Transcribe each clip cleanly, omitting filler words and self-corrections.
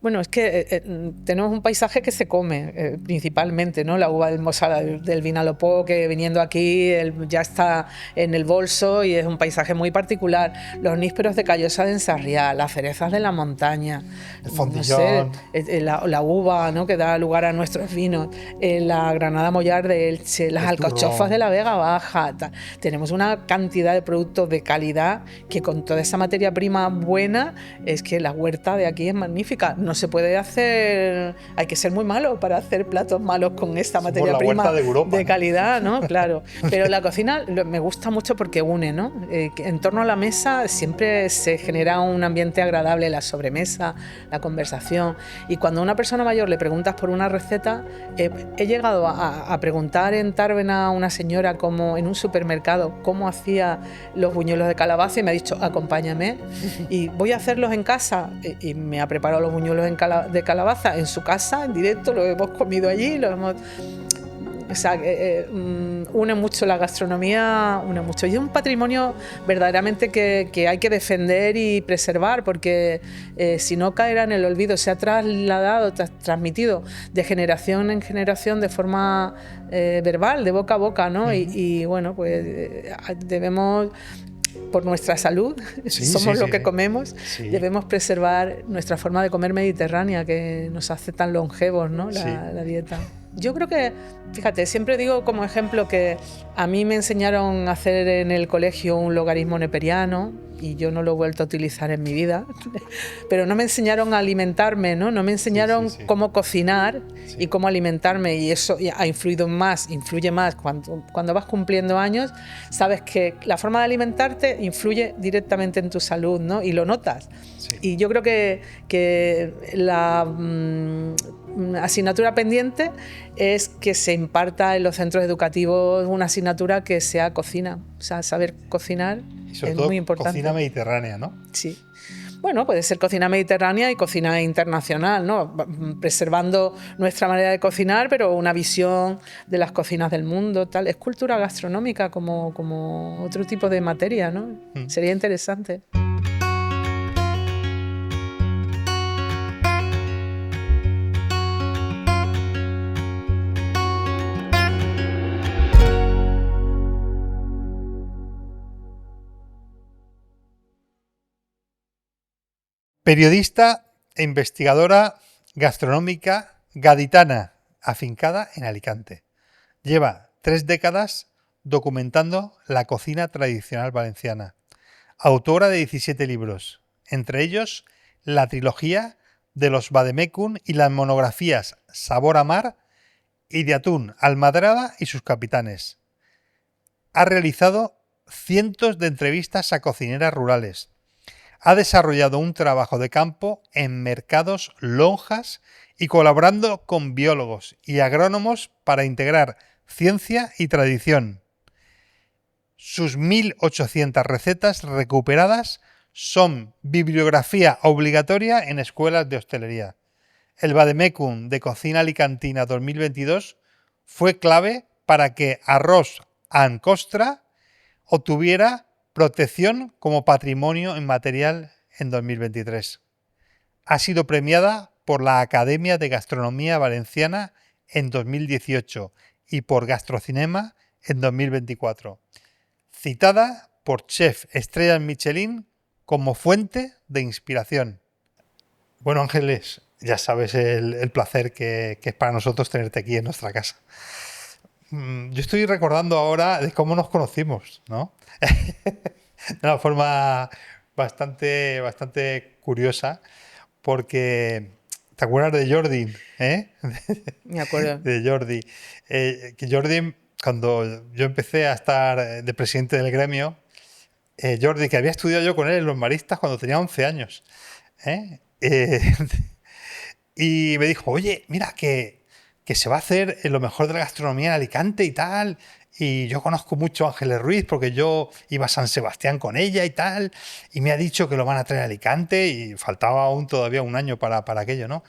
Bueno, es que tenemos un paisaje que se come principalmente, ¿no? La uva del Mosala del Vinalopó, que viniendo aquí ya está en el bolso y es un paisaje muy particular. Los nísperos de Callosa de Ensarriá, las cerezas de la montaña, El no sé, fondillón. la uva, ¿no?, que da lugar a nuestros vinos, la Granada Mollar de Elche, las El alcachofas de turrón. la Vega Baja. Tenemos una cantidad de productos de calidad que con toda esa materia prima buena, es que la huerta de aquí es magnífica. No se puede hacer, hay que ser muy malo para hacer platos malos con esta Somos materia la huerta prima de Europa, de ¿no? calidad, ¿no? Claro. Pero la cocina me gusta mucho porque une, ¿no? En torno a la mesa siempre se genera un ambiente agradable, la sobremesa, la conversación. Y cuando a una persona mayor le preguntas por una receta, he llegado a preguntar en Tárvena a una señora como en un supermercado cómo hacía los buñuelos de calabaza y me ha dicho, acompáñame y voy a hacerlos en casa, y me ha preparado los buñuelos de calabaza en su casa, en directo, lo hemos comido allí, o sea, une mucho la gastronomía, une mucho. Y es un patrimonio verdaderamente que hay que defender y preservar, porque si no caerá en el olvido. Se ha trasladado, transmitido de generación en generación de forma verbal, de boca a boca, ¿no? Y bueno, pues debemos, por nuestra salud, Sí, somos sí, lo sí. que comemos, Sí. debemos preservar nuestra forma de comer mediterránea, que nos hace tan longevos, ¿no? La dieta. Yo creo que, fíjate, siempre digo como ejemplo que a mí me enseñaron a hacer en el colegio un logaritmo neperiano y yo no lo he vuelto a utilizar en mi vida, pero no me enseñaron a alimentarme, ¿no? No me enseñaron cómo cocinar y cómo alimentarme, y eso ha influye más cuando vas cumpliendo años, sabes que la forma de alimentarte influye directamente en tu salud, ¿no? Y lo notas. Sí. Y yo creo que la asignatura pendiente es que se imparta en los centros educativos una asignatura que sea cocina. O sea, saber cocinar Y sobre es todo muy importante. cocina mediterránea, ¿no? Sí. Bueno, puede ser cocina mediterránea y cocina internacional, ¿no? Preservando nuestra manera de cocinar, pero una visión de las cocinas del mundo, tal. Es cultura gastronómica como otro tipo de materia, ¿no? Sería interesante. Periodista e investigadora gastronómica gaditana, afincada en Alicante. Lleva 3 décadas documentando la cocina tradicional valenciana. Autora de 17 libros, entre ellos la trilogía de los Vademecum y las monografías Sabor a Mar y de Atún, Almadraba y sus capitanes. Ha realizado cientos de entrevistas a cocineras rurales. Ha desarrollado un trabajo de campo en mercados, lonjas y colaborando con biólogos y agrónomos para integrar ciencia y tradición. Sus 1.800 recetas recuperadas son bibliografía obligatoria en escuelas de hostelería. El Vademecum de Cocina Alicantina 2022 fue clave para que Arròs amb Costra obtuviera protección como patrimonio inmaterial en 2023. Ha sido premiada por la Academia de Gastronomía Valenciana en 2018 y por Gastrocinema en 2024. Citada por chef estrellas Michelin como fuente de inspiración. Bueno, Ángeles, ya sabes el placer que es para nosotros tenerte aquí en nuestra casa. Yo estoy recordando ahora de cómo nos conocimos, ¿no? De una forma bastante curiosa, porque ¿te acuerdas de Jordi? Me acuerdo. De Jordi. Que Jordi, cuando yo empecé a estar de presidente del gremio, Jordi, que había estudiado yo con él en los maristas cuando tenía 11 años, y me dijo, oye, mira que se va a hacer lo mejor de la gastronomía en Alicante y tal, y yo conozco mucho a Ángeles Ruiz porque yo iba a San Sebastián con ella y tal, y me ha dicho que lo van a traer a Alicante y faltaba aún todavía un año para aquello, ¿no?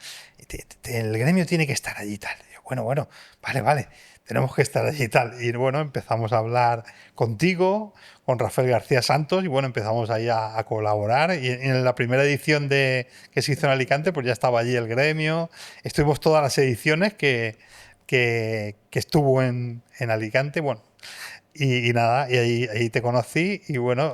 El gremio tiene que estar allí y tal. Y yo, bueno, vale. tenemos que estar allí y tal. Y bueno, empezamos a hablar contigo, con Rafael García Santos, y bueno, empezamos ahí a colaborar. Y en la primera edición que se hizo en Alicante, pues ya estaba allí el gremio. Estuvimos todas las ediciones que estuvo en Alicante, bueno, y nada, y ahí te conocí, y bueno,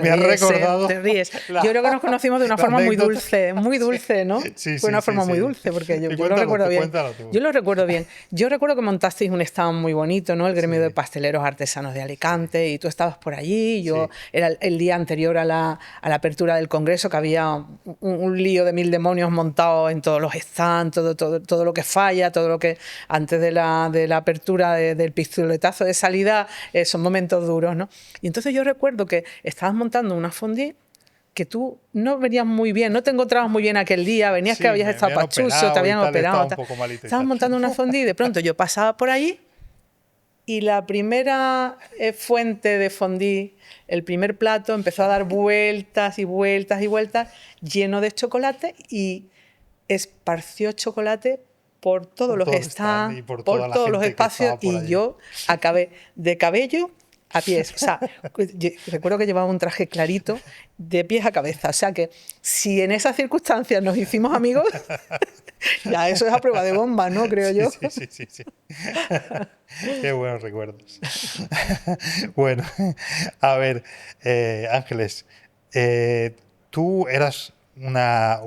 me has recordado. Te ríes. Yo creo que nos conocimos de una forma muy dulce, ¿no? Sí, Fue una forma muy dulce, porque yo lo recuerdo bien. Yo lo recuerdo bien. Yo recuerdo que montasteis un stand muy bonito, ¿no? El gremio de pasteleros artesanos de Alicante, y tú estabas por allí. Yo era el día anterior a la apertura del congreso, que había un lío de mil demonios montado en todos los stands, todo lo que falla, todo lo que antes de la apertura del pistoletazo de salida, son momentos duros, ¿no? Y entonces yo recuerdo que estabas montando una fondue que tú no venías muy bien, no te encontrabas muy bien aquel día, venías que habías estado pachucho, te habían operado. Estabas montando una fondue y de pronto yo pasaba por allí y la primera fuente de fondue, el primer plato, empezó a dar vueltas y vueltas y vueltas, lleno de chocolate, y esparció chocolate por todos los stands, por todos los espacios, y yo acabé de cabello a pies. O sea, recuerdo que llevaba un traje clarito de pies a cabeza. O sea que si en esas circunstancias nos hicimos amigos, ya eso es a prueba de bomba, ¿no? Creo yo. Sí. Qué buenos recuerdos. Bueno, a ver, Ángeles, tú eras una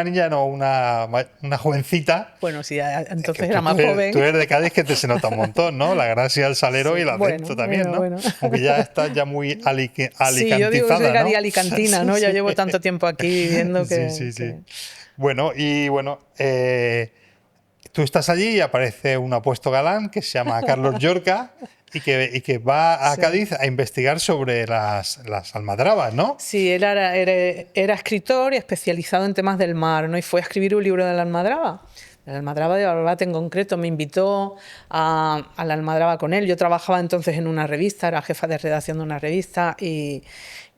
niña, no, una jovencita. Bueno, sí, entonces era más joven. Tú eres de Cádiz, que se nota un montón, ¿no? La gracia del salero y el acento también, ¿no? Bueno. Aunque ya estás ya muy alicantizada, sí, yo digo que soy ¿no? alicantina, ¿no? Ya llevo tanto tiempo aquí viviendo que... Sí. Bueno, tú estás allí y aparece un apuesto galán que se llama Carlos Llorca y que va a Cádiz a investigar sobre las almadrabas, ¿no? Sí, él era escritor y especializado en temas del mar, ¿no? Y fue a escribir un libro de la almadraba. La almadraba de Barbate en concreto. Me invitó a la almadraba con él. Yo trabajaba entonces en una revista, era jefa de redacción de una revista, y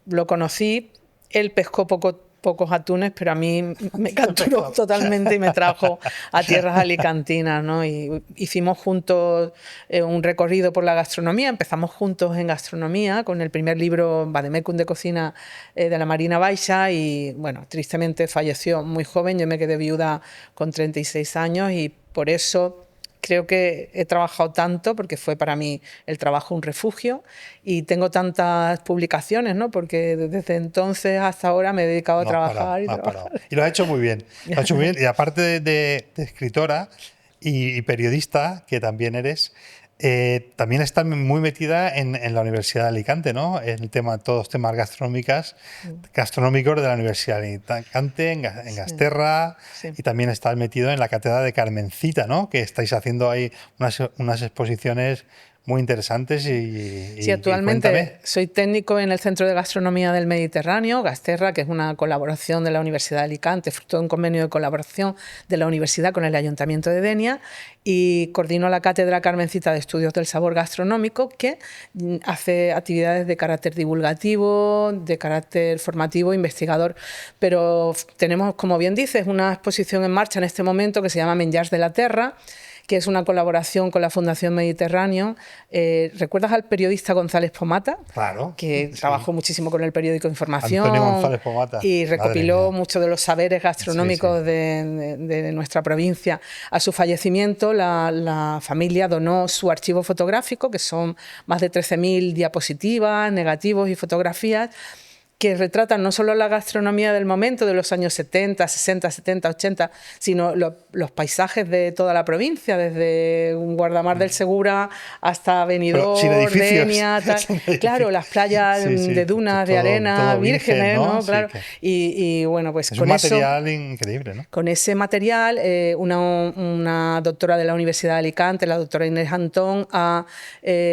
lo conocí. Él pescó pocos atunes, pero a mí me capturó totalmente y me trajo a tierras alicantinas, ¿no? Y hicimos juntos un recorrido por la gastronomía. Empezamos juntos en gastronomía con el primer libro, Vademecum de cocina, de la Marina Baixa, y bueno, tristemente falleció muy joven. Yo me quedé viuda con 36 años y por eso creo que he trabajado tanto, porque fue para mí el trabajo un refugio, y tengo tantas publicaciones, ¿no? Porque desde entonces hasta ahora me he dedicado a trabajar. Y lo has hecho muy bien. Lo has hecho muy bien. Y aparte de escritora y periodista, que también eres, también estás muy metida en la Universidad de Alicante, ¿no? En todos los temas gastronómicos de la Universidad de Alicante, en Gasterra, y también estás metido en la cátedra de Carmencita, ¿no? Que estáis haciendo ahí unas exposiciones muy interesantes. Sí, actualmente soy técnico en el Centro de Gastronomía del Mediterráneo, Gasterra, que es una colaboración de la Universidad de Alicante, fruto de un convenio de colaboración de la universidad con el Ayuntamiento de Denia, y coordino la Cátedra Carmencita de Estudios del Sabor Gastronómico, que hace actividades de carácter divulgativo, de carácter formativo, investigador. Pero tenemos, como bien dices, una exposición en marcha en este momento que se llama Menjars de la Terra, que es una colaboración con la Fundación Mediterráneo. ¿Recuerdas al periodista González Pomata? Claro. Que trabajó muchísimo con el periódico Información. Antonio González Pomata. Y recopiló muchos de los saberes gastronómicos de nuestra provincia. A su fallecimiento, la familia donó su archivo fotográfico, que son más de 13.000 diapositivas, negativos y fotografías, que retratan no solo la gastronomía del momento, de los años 70, 60, 70, 80, sino los paisajes de toda la provincia, desde un Guardamar del Segura hasta Benidorm, Denia, claro, las playas de dunas, de arena, vírgenes, ¿no? Claro. Y bueno, pues es con un material increíble, ¿no? Con ese material, una doctora de la Universidad de Alicante, la doctora Inés Antón, ha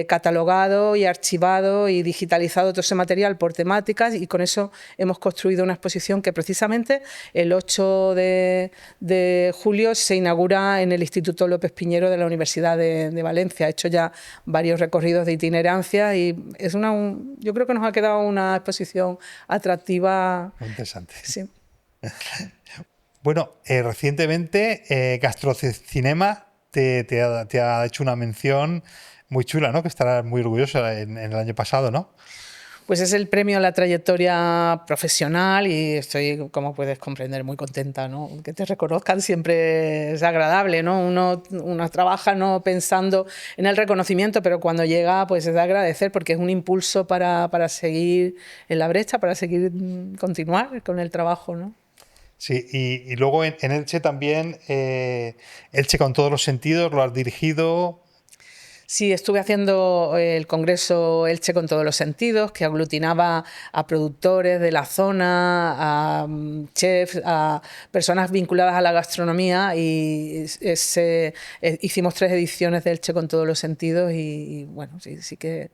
catalogado y archivado y digitalizado todo ese material por temáticas, y con eso hemos construido una exposición que precisamente el 8 de julio se inaugura en el Instituto López Piñero de la Universidad de Valencia. He hecho ya varios recorridos de itinerancia y es yo creo que nos ha quedado una exposición atractiva. Muy interesante. Sí. Bueno, recientemente Gastrocinema te ha hecho una mención muy chula, ¿no? Que estarás muy orgullosa en el año pasado, ¿no? Pues es el premio a la trayectoria profesional y estoy, como puedes comprender, muy contenta, ¿no? Que te reconozcan siempre es agradable, ¿no? Uno trabaja no pensando en el reconocimiento, pero cuando llega, pues es de agradecer porque es un impulso para seguir en la brecha, para seguir continuar con el trabajo, ¿no? Sí, y luego en Elche también, Elche con todos los sentidos, lo has dirigido. Sí, estuve haciendo el Congreso Elche con todos los sentidos, que aglutinaba a productores de la zona, a chefs, a personas vinculadas a la gastronomía y hicimos 3 ediciones de Elche con todos los sentidos y bueno, sí que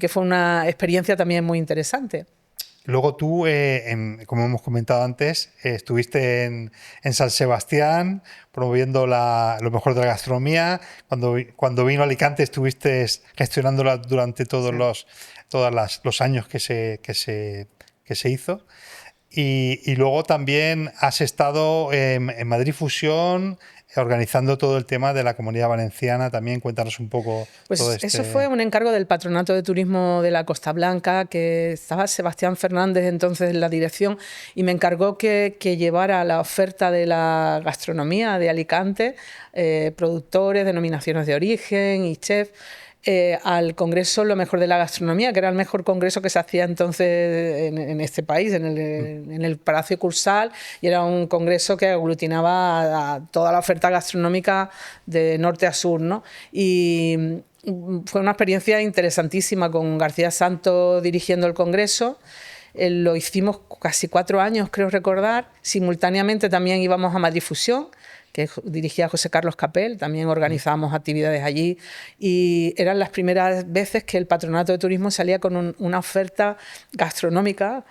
fue una experiencia también muy interesante. Luego tú, como hemos comentado antes, estuviste en San Sebastián promoviendo lo mejor de la gastronomía. Cuando vino a Alicante estuviste gestionándola durante todos los años que se hizo. Y luego también has estado en Madrid Fusión organizando todo el tema de la Comunidad Valenciana. También cuéntanos un poco todo Pues este... eso fue un encargo del Patronato de Turismo de la Costa Blanca, que estaba Sebastián Fernández entonces en la dirección y me encargó que llevara la oferta de la gastronomía de Alicante, productores, denominaciones de origen y chefs, al Congreso Lo Mejor de la Gastronomía, que era el mejor congreso que se hacía entonces en este país, en el Palacio Cursal, y era un congreso que aglutinaba a toda la oferta gastronómica de norte a sur, ¿no? Y fue una experiencia interesantísima con García Santos dirigiendo el congreso. Lo hicimos casi 4 años, creo recordar. Simultáneamente también íbamos a Madrid Fusión, que dirigía José Carlos Capel, también organizábamos actividades allí y eran las primeras veces que el Patronato de Turismo salía con una oferta gastronómica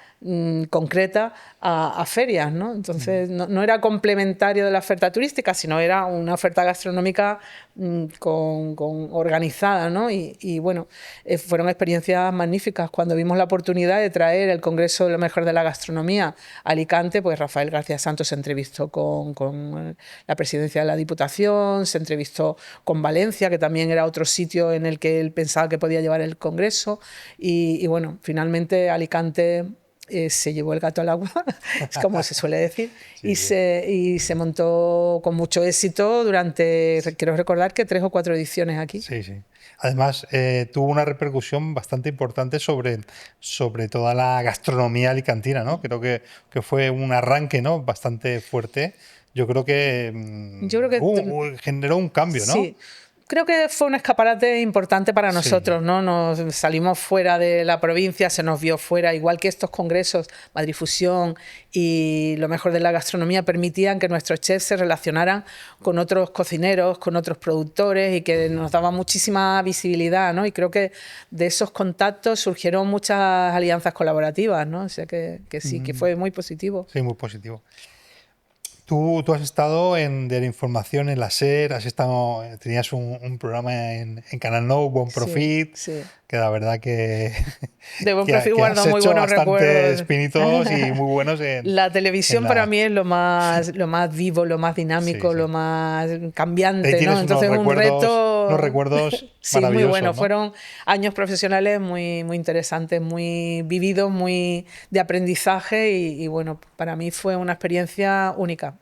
concreta a ferias, ¿no? Entonces no era complementario de la oferta turística, sino era una oferta gastronómica organizada, ¿no? Y bueno, fueron experiencias magníficas. Cuando vimos la oportunidad de traer el Congreso de lo Mejor de la Gastronomía a Alicante, pues Rafael García Santos se entrevistó con la presidencia de la Diputación, se entrevistó con Valencia, que también era otro sitio en el que él pensaba que podía llevar el Congreso, y bueno, finalmente Alicante se llevó el gato al agua, es como se suele decir, sí, y se montó con mucho éxito durante, quiero recordar que 3 o 4 ediciones aquí. Sí, sí. Además, tuvo una repercusión bastante importante sobre toda la gastronomía alicantina, ¿no? Creo que fue un arranque, ¿no? Bastante fuerte. Yo creo que, generó un cambio, ¿no? Sí. Creo que fue un escaparate importante para nosotros, ¿no? Nos salimos fuera de la provincia, se nos vio fuera, igual que estos congresos, Madrid Fusión y Lo Mejor de la Gastronomía permitían que nuestros chefs se relacionaran con otros cocineros, con otros productores y que nos daba muchísima visibilidad, ¿no? Y creo que de esos contactos surgieron muchas alianzas colaborativas, ¿no? O sea que sí, que fue muy positivo. Sí, muy positivo. Tú has estado de la información en la SER, tenías un programa en Canal Nou, Bon Profit, sí. Que la verdad que... De Bon Profit guardo muy buenos recuerdos. Bastantes pinitos y muy buenos La televisión para mí es lo más vivo, lo más dinámico, lo más cambiante, ¿no? Entonces un reto... Unos recuerdos sí, muy bueno. ¿no? Fueron años profesionales muy, muy interesantes, muy vividos, muy de aprendizaje y bueno, para mí fue una experiencia única.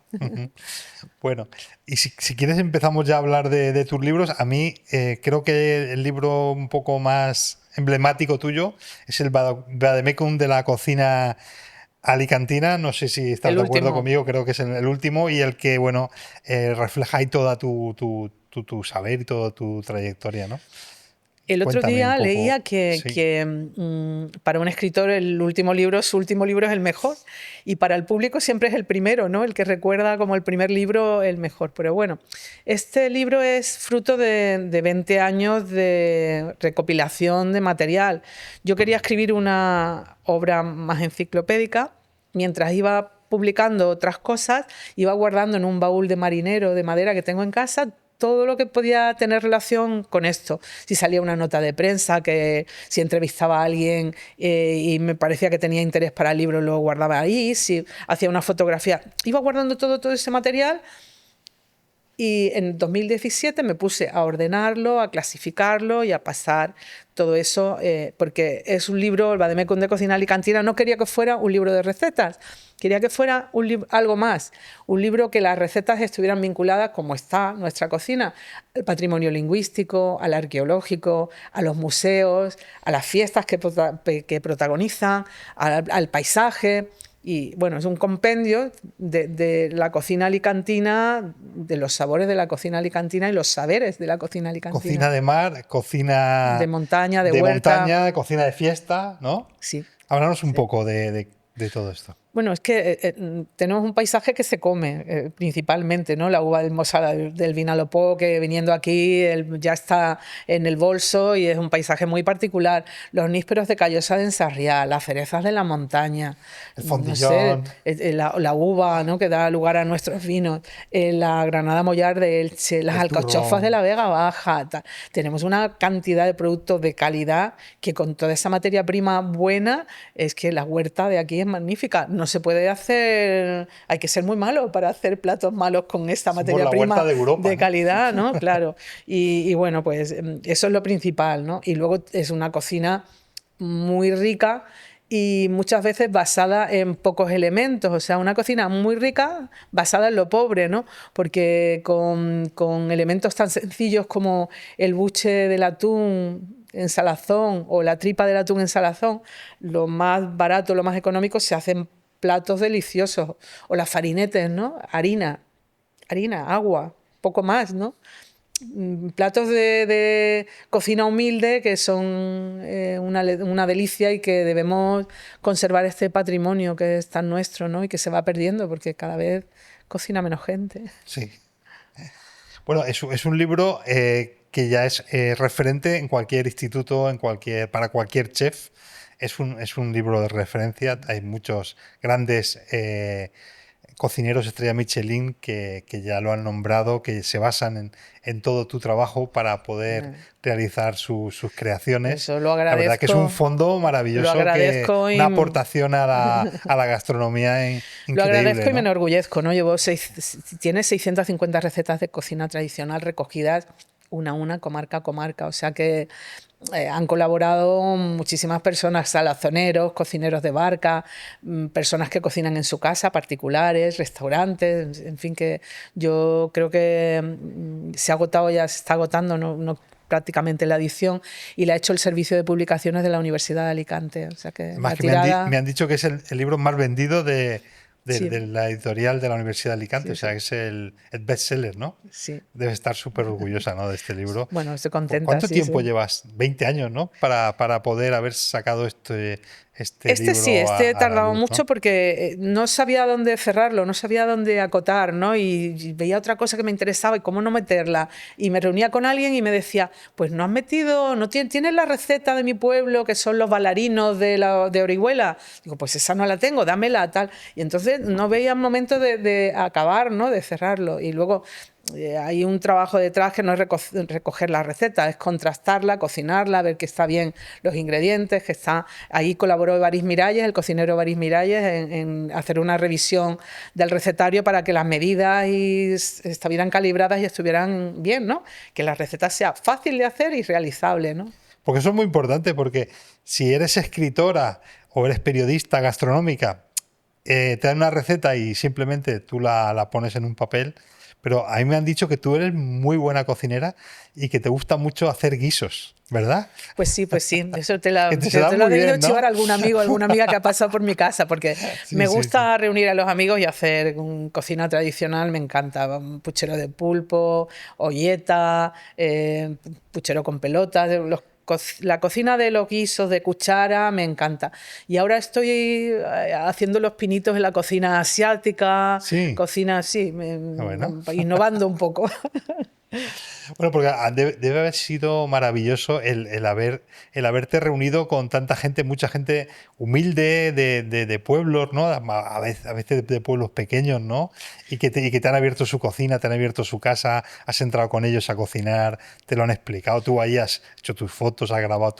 Bueno, y si quieres empezamos ya a hablar de tus libros. A mí creo que el libro un poco más emblemático tuyo es el Vademecum de la cocina alicantina. No sé si estás de acuerdo conmigo, creo que es el último y el que, bueno, refleja ahí toda tu saber y toda tu trayectoria, ¿no? El otro día leía que para un escritor su último libro es el mejor y para el público siempre es el primero, ¿no? El que recuerda como el primer libro el mejor. Pero bueno, este libro es fruto de 20 años de recopilación de material. Yo quería escribir una obra más enciclopédica. Mientras iba publicando otras cosas, iba guardando en un baúl de marinero de madera que tengo en casa todo lo que podía tener relación con esto. Si salía una nota de prensa, si entrevistaba a alguien y me parecía que tenía interés para el libro, lo guardaba ahí. Si hacía una fotografía, iba guardando todo ese material Y en 2017 me puse a ordenarlo, a clasificarlo y a pasar todo eso, porque es un libro, el Vademecum de Cocina Alicantina, no quería que fuera un libro de recetas, quería que fuera algo más, un libro que las recetas estuvieran vinculadas, como está nuestra cocina, al patrimonio lingüístico, al arqueológico, a los museos, a las fiestas que protagonizan, al paisaje. Y bueno, es un compendio de la cocina alicantina, de los sabores de la cocina alicantina y los saberes de la cocina alicantina. Cocina de mar, cocina de montaña, de huerta. Montaña, cocina de fiesta, ¿no? Sí. Háblanos un poco de todo esto. Bueno, es que tenemos un paisaje que se come principalmente, ¿no? La uva del Mosala del Vinalopó, que viniendo aquí ya está en el bolso y es un paisaje muy particular. Los nísperos de Callosa de Ensarriá, las cerezas de la montaña, el fondillón, no sé, la uva, ¿no? Que da lugar a nuestros vinos, la Granada Mollar de Elche, las alcachofas de la Vega Baja. Tenemos una cantidad de productos de calidad que con toda esa materia prima buena es que la huerta de aquí es magnífica. No se puede hacer, hay que ser muy malo para hacer platos malos con esta materia prima de calidad, ¿no? Claro. Y bueno, pues eso es lo principal, ¿no? Y luego es una cocina muy rica y muchas veces basada en pocos elementos, o sea, una cocina muy rica basada en lo pobre, ¿no? Porque con elementos tan sencillos como el buche del atún en salazón o la tripa del atún en salazón, lo más barato, lo más económico, se hacen platos deliciosos. O las farinetes, ¿no? Harina, agua, poco más, ¿no? Platos de cocina humilde que son una delicia y que debemos conservar este patrimonio que es tan nuestro, ¿no? Y que se va perdiendo porque cada vez cocina menos gente. Sí. Bueno, es un libro que ya es referente en cualquier instituto, para cualquier chef. Es un libro de referencia. Hay muchos grandes cocineros estrella Michelin que ya lo han nombrado, que se basan en todo tu trabajo para poder realizar sus creaciones. Eso lo agradezco. La verdad que es un fondo maravilloso, una aportación a la gastronomía increíble. Lo agradezco, ¿no? Y me ¿no? enorgullezco, ¿no? Tiene 650 recetas de cocina tradicional recogidas una a una, comarca a comarca, o sea que han colaborado muchísimas personas, salazoneros, cocineros de barca, personas que cocinan en su casa, particulares, restaurantes, en fin, que yo creo que se ha agotado, ya se está agotando, no prácticamente la edición, y la ha hecho el servicio de publicaciones de la Universidad de Alicante. O sea que además, que me han dicho que es el libro más vendido de la editorial de la Universidad de Alicante, sí, o sea, que es el bestseller, ¿no? Sí. Debe estar súper orgullosa, ¿no?, de este libro. Bueno, estoy contenta. ¿Cuánto tiempo llevas? 20 años, ¿no? Para poder haber sacado este libro. Sí, he tardado luz, mucho, ¿no? Porque no sabía dónde cerrarlo, no sabía dónde acotar, ¿no? Y veía otra cosa que me interesaba y cómo no meterla. Y me reunía con alguien y me decía, pues no has metido, no tienes la receta de mi pueblo, que son los bailarinos de Orihuela. Digo, pues esa no la tengo, dámela, tal. Y entonces no veía el momento de acabar, ¿no? De cerrarlo. Y luego hay un trabajo detrás que no es recoger la receta, es contrastarla, cocinarla, ver que está bien los ingredientes, que está... Ahí colaboró Evarist Miralles, el cocinero Evarist Miralles, en hacer una revisión del recetario para que las medidas estuvieran calibradas y estuvieran bien, ¿no? Que la receta sea fácil de hacer y realizable, ¿no? Porque eso es muy importante, porque si eres escritora o eres periodista gastronómica, te dan una receta y simplemente tú la pones en un papel. Pero a mí me han dicho que tú eres muy buena cocinera y que te gusta mucho hacer guisos, ¿verdad? Pues sí. Eso te lo ha ¿no? debido chivar algún amigo, alguna amiga que ha pasado por mi casa, porque me gusta reunir a los amigos y hacer cocina tradicional, me encanta. Un puchero de pulpo, olleta, puchero con pelotas, la cocina de los guisos de cuchara me encanta. Y ahora estoy haciendo los pinitos en la cocina asiática, cocina así, innovando un poco. Bueno, porque debe haber sido maravilloso el haberte reunido con tanta gente, mucha gente humilde de pueblos, ¿no? A veces de pueblos pequeños, ¿no? Y que te han abierto su cocina, te han abierto su casa, has entrado con ellos a cocinar, te lo han explicado, tú ahí has hecho tus fotos, has grabado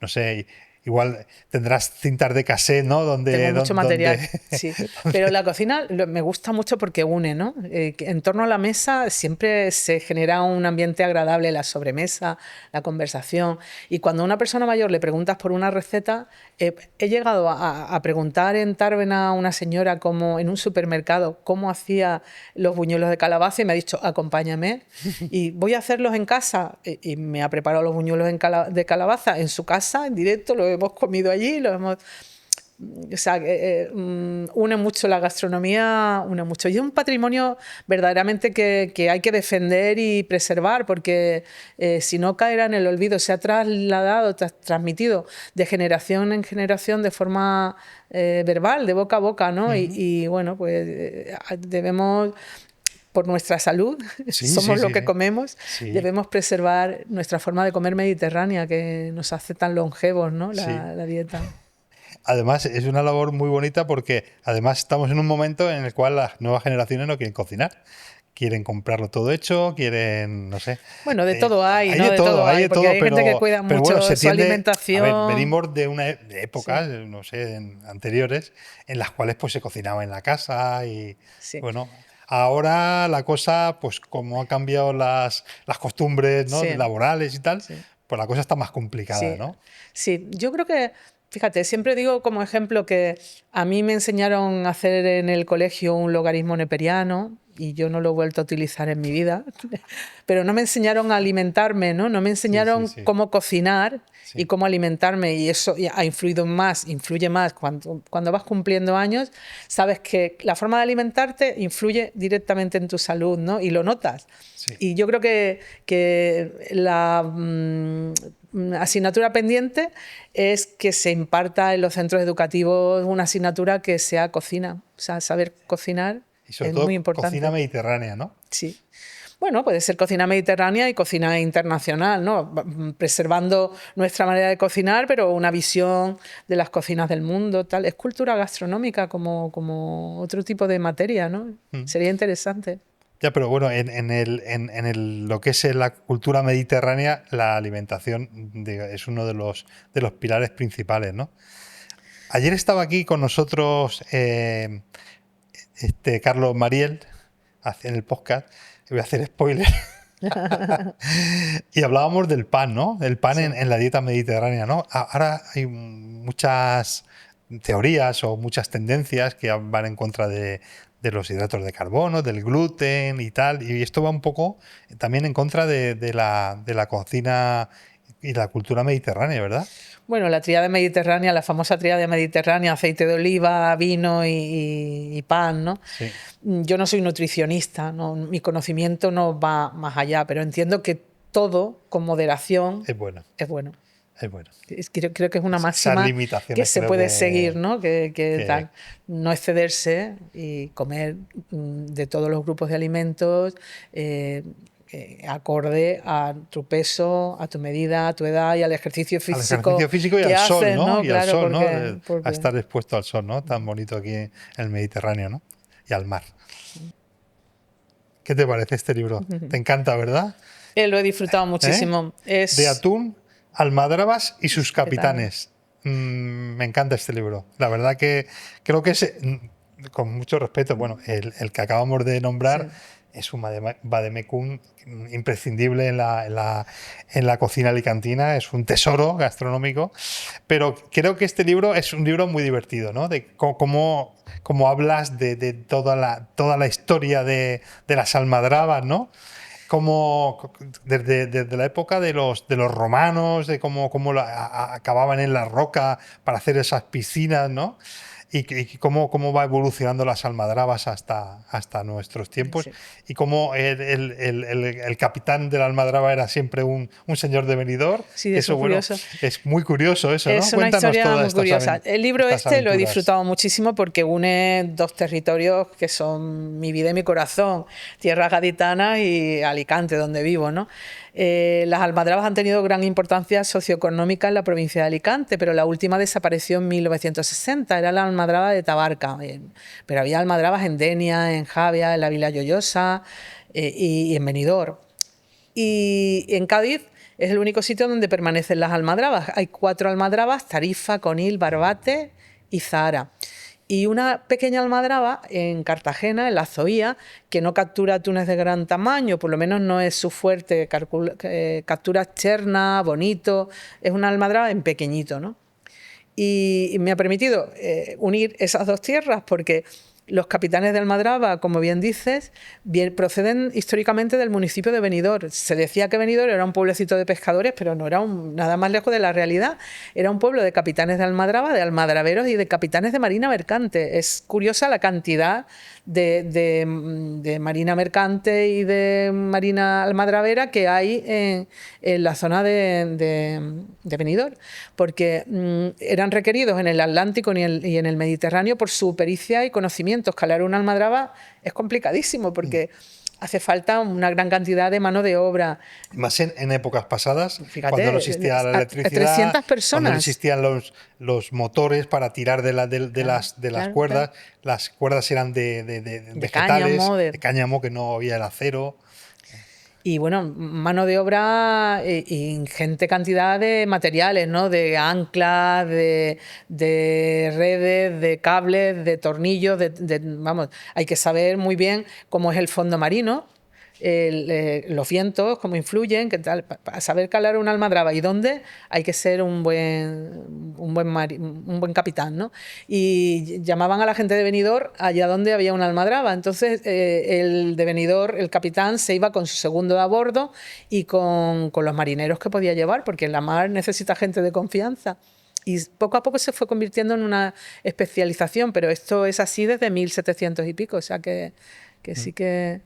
no sé, igual tendrás cintas de cassette, ¿no? Tengo mucho material, donde... sí. Pero la cocina me gusta mucho porque une, ¿no? Que en torno a la mesa siempre se genera un ambiente agradable, la sobremesa, la conversación. Y cuando a una persona mayor le preguntas por una receta, he llegado a preguntar en Tárvena a una señora como en un supermercado cómo hacía los buñuelos de calabaza y me ha dicho, acompáñame. Y voy a hacerlos en casa. Y me ha preparado los buñuelos de calabaza en su casa, en directo, lo hemos comido allí, lo hemos... O sea, une mucho la gastronomía, une mucho. Y es un patrimonio verdaderamente que hay que defender y preservar, porque si no caerá en el olvido, se ha trasladado, transmitido de generación en generación de forma verbal, de boca a boca, ¿no? Y bueno, pues debemos... Por nuestra salud, somos lo que comemos, debemos preservar nuestra forma de comer mediterránea, que nos hace tan longevos, ¿no? La dieta. Además, es una labor muy bonita porque además estamos en un momento en el cual las nuevas generaciones no quieren cocinar. Quieren comprarlo todo hecho, quieren, no sé. Bueno, de todo hay, ¿no? De todo, hay de porque todo, hay gente que cuida mucho bueno, se su tiende, alimentación. A ver, venimos de de épocas, no sé, anteriores, en las cuales pues se cocinaba en la casa y, bueno... Ahora la cosa, pues como han cambiado las costumbres, ¿no? Laborales y tal, pues la cosa está más complicada, ¿no? Sí, yo creo que, fíjate, siempre digo como ejemplo que a mí me enseñaron a hacer en el colegio un logaritmo neperiano y yo no lo he vuelto a utilizar en mi vida, pero no me enseñaron a alimentarme, ¿no? No me enseñaron cómo cocinar y cómo alimentarme, y eso ha influye más cuando vas cumpliendo años, sabes que la forma de alimentarte influye directamente en tu salud, ¿no? Y lo notas. Y yo creo que la asignatura pendiente es que se imparta en los centros educativos una asignatura que sea cocina, o sea, saber cocinar. Y sobre es todo muy importante. Cocina mediterránea, ¿no? Sí. Bueno, puede ser cocina mediterránea y cocina internacional, ¿no? Preservando nuestra manera de cocinar, pero una visión de las cocinas del mundo, tal. Es cultura gastronómica como otro tipo de materia, ¿no? Sería interesante. Ya, pero bueno, lo que es la cultura mediterránea, la alimentación es uno de los pilares principales, ¿no? Ayer estaba aquí con nosotros Carlos Mariel en el podcast. Voy a hacer spoiler. Y hablábamos del pan, ¿no? El pan en la dieta mediterránea, ¿no? Ahora hay muchas teorías o muchas tendencias que van en contra de los hidratos de carbono, del gluten y tal. Y esto va un poco también en contra de la cocina y la cultura mediterránea, ¿verdad? Bueno, la tríade mediterránea, la famosa tríade mediterránea, aceite de oliva, vino y pan, ¿no? Sí. Yo no soy nutricionista, ¿no? Mi conocimiento no va más allá, pero entiendo que todo con moderación es bueno. Es bueno. Es bueno. Creo que es una máxima que se puede seguir, ¿no? Que tal, no excederse y comer de todos los grupos de alimentos acorde a tu peso, a tu medida, a tu edad y al ejercicio físico. Al ejercicio físico y al sol, haces, ¿no? Y claro, al sol, ¿no? A estar expuesto al sol, ¿no? Tan bonito aquí en el Mediterráneo, ¿no? Y al mar. ¿Qué te parece este libro? Te encanta, ¿verdad? Lo he disfrutado muchísimo. De atún, almadrabas y sus capitanes. Me encanta este libro. La verdad que creo que es, con mucho respeto, bueno, el que acabamos de nombrar es un vademecum imprescindible en la cocina alicantina, es un tesoro gastronómico, pero creo que este libro es un libro muy divertido, ¿no? De cómo hablas de toda la historia de las almadrabas, ¿no? Como desde la época de los romanos, de cómo acababan en la roca para hacer esas piscinas, ¿no? Y cómo va evolucionando las almadrabas hasta nuestros tiempos. Sí. Y cómo el capitán de la almadraba era siempre un señor de Benidorm. Sí, eso es curioso. Es muy curioso eso, ¿no? Es una historia muy curiosa. El libro lo he disfrutado muchísimo porque une dos territorios que son mi vida y mi corazón. Tierras gaditanas y Alicante, donde vivo, ¿no? Las almadrabas han tenido gran importancia socioeconómica en la provincia de Alicante, pero la última desapareció en 1960, era la almadraba de Tabarca, pero había almadrabas en Denia, en Javia, en la Vila Lloyosa y en Benidorm. Y en Cádiz Es el único sitio donde permanecen las almadrabas. Hay 4 almadrabas: Tarifa, Conil, Barbate y Zahara. Y una pequeña almadraba en Cartagena, en la Zoía, que no captura atunes de gran tamaño, por lo menos no es su fuerte, captura cherna, bonito, es una almadraba en pequeñito, ¿no? Y me ha permitido unir esas 2 tierras, porque los capitanes de Almadraba, como bien dices, proceden históricamente del municipio de Benidorm. Se decía que Benidorm era un pueblecito de pescadores, pero no era nada más lejos de la realidad. Era un pueblo de capitanes de Almadraba, de almadraberos y de capitanes de marina mercante. Es curiosa la cantidad de marina mercante y de marina almadravera que hay en la zona de Benidorm, porque eran requeridos en el Atlántico y en el Mediterráneo por su pericia y conocimiento. Escalar una almadraba es complicadísimo porque hace falta una gran cantidad de mano de obra. Más en épocas pasadas, Fíjate, cuando no existía la electricidad, 300 personas. cuando no existían los motores para tirar de las cuerdas. Claro. Las cuerdas eran de vegetales, de cáñamo, que no había el acero. Y bueno, mano de obra, ingente cantidad de materiales, ¿no? De anclas, de redes, de cables, de tornillos, vamos, hay que saber muy bien cómo es el fondo marino, los vientos, cómo influyen, qué tal, para saber calar una almadraba y dónde hay que ser un buen capitán, ¿no? Y llamaban a la gente de Benidorm allá donde había una almadraba. Entonces el de Benidorm, el capitán, se iba con su segundo a bordo y con los marineros que podía llevar, porque en la mar necesita gente de confianza. Y poco a poco se fue convirtiendo en una especialización, pero esto es así desde 1700 y pico, o sea que sí que...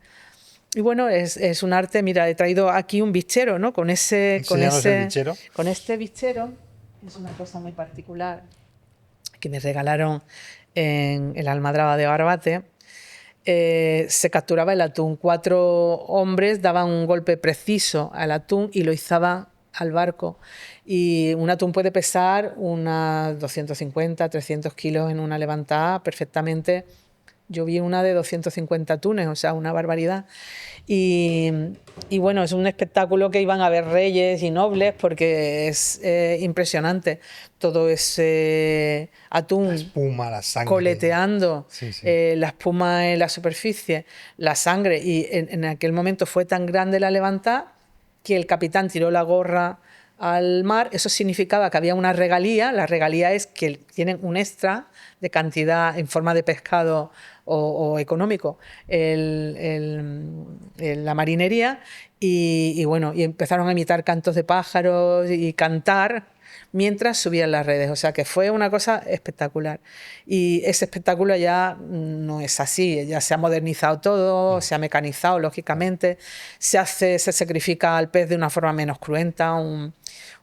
Y bueno, es un arte. Mira, he traído aquí un bichero, ¿no? Con este bichero, es una cosa muy particular que me regalaron en la almadraba de Barbate. Se capturaba el atún. 4 hombres daban un golpe preciso al atún y lo izaban al barco. Y un atún puede pesar unas 250, 300 kilos en una levantada perfectamente. Yo vi una de 250 atunes, o sea, una barbaridad. Y bueno, es un espectáculo que iban a ver reyes y nobles porque es impresionante. Todo ese atún, la espuma, la sangre, coleteando, la espuma en la superficie, la sangre. Y en aquel momento fue tan grande la levantada que el capitán tiró la gorra al mar. Eso significaba que había una regalía. La regalía es que tienen un extra de cantidad en forma de pescado o económico la marinería, y bueno, y empezaron a imitar cantos de pájaros y cantar mientras subían las redes, o sea que fue una cosa espectacular. Y ese espectáculo ya no es así, ya se ha modernizado todo, se ha mecanizado, lógicamente, se sacrifica al pez de una forma menos cruenta.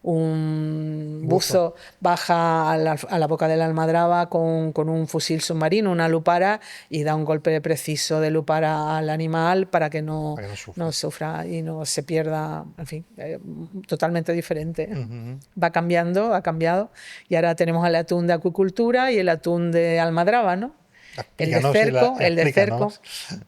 Un buzo baja a la boca de la almadraba con un fusil submarino, una lupara, y da un golpe preciso de lupara al animal para que no sufra y no se pierda, en fin, totalmente diferente. Ha cambiado, y ahora tenemos el atún de acuicultura y el atún de almadraba, ¿no? El de cerco.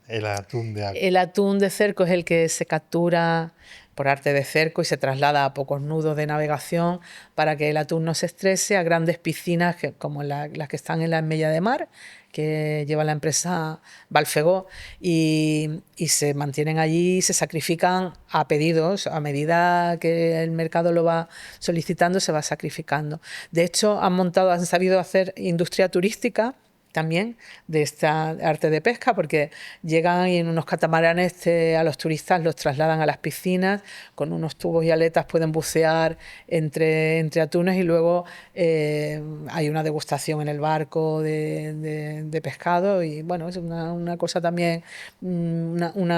El atún de cerco es el que se captura por arte de cerco y se traslada a pocos nudos de navegación para que el atún no se estrese, a grandes piscinas como las que están en la Mella de Mar, que lleva la empresa Balfegó, y se mantienen allí y se sacrifican a pedidos. A medida que el mercado lo va solicitando, se va sacrificando. De hecho, han sabido hacer industria turística también de esta arte de pesca, porque llegan y en unos catamaranes a los turistas los trasladan a las piscinas, con unos tubos y aletas pueden bucear entre atunes, y luego hay una degustación en el barco de pescado, y bueno, es una cosa también, un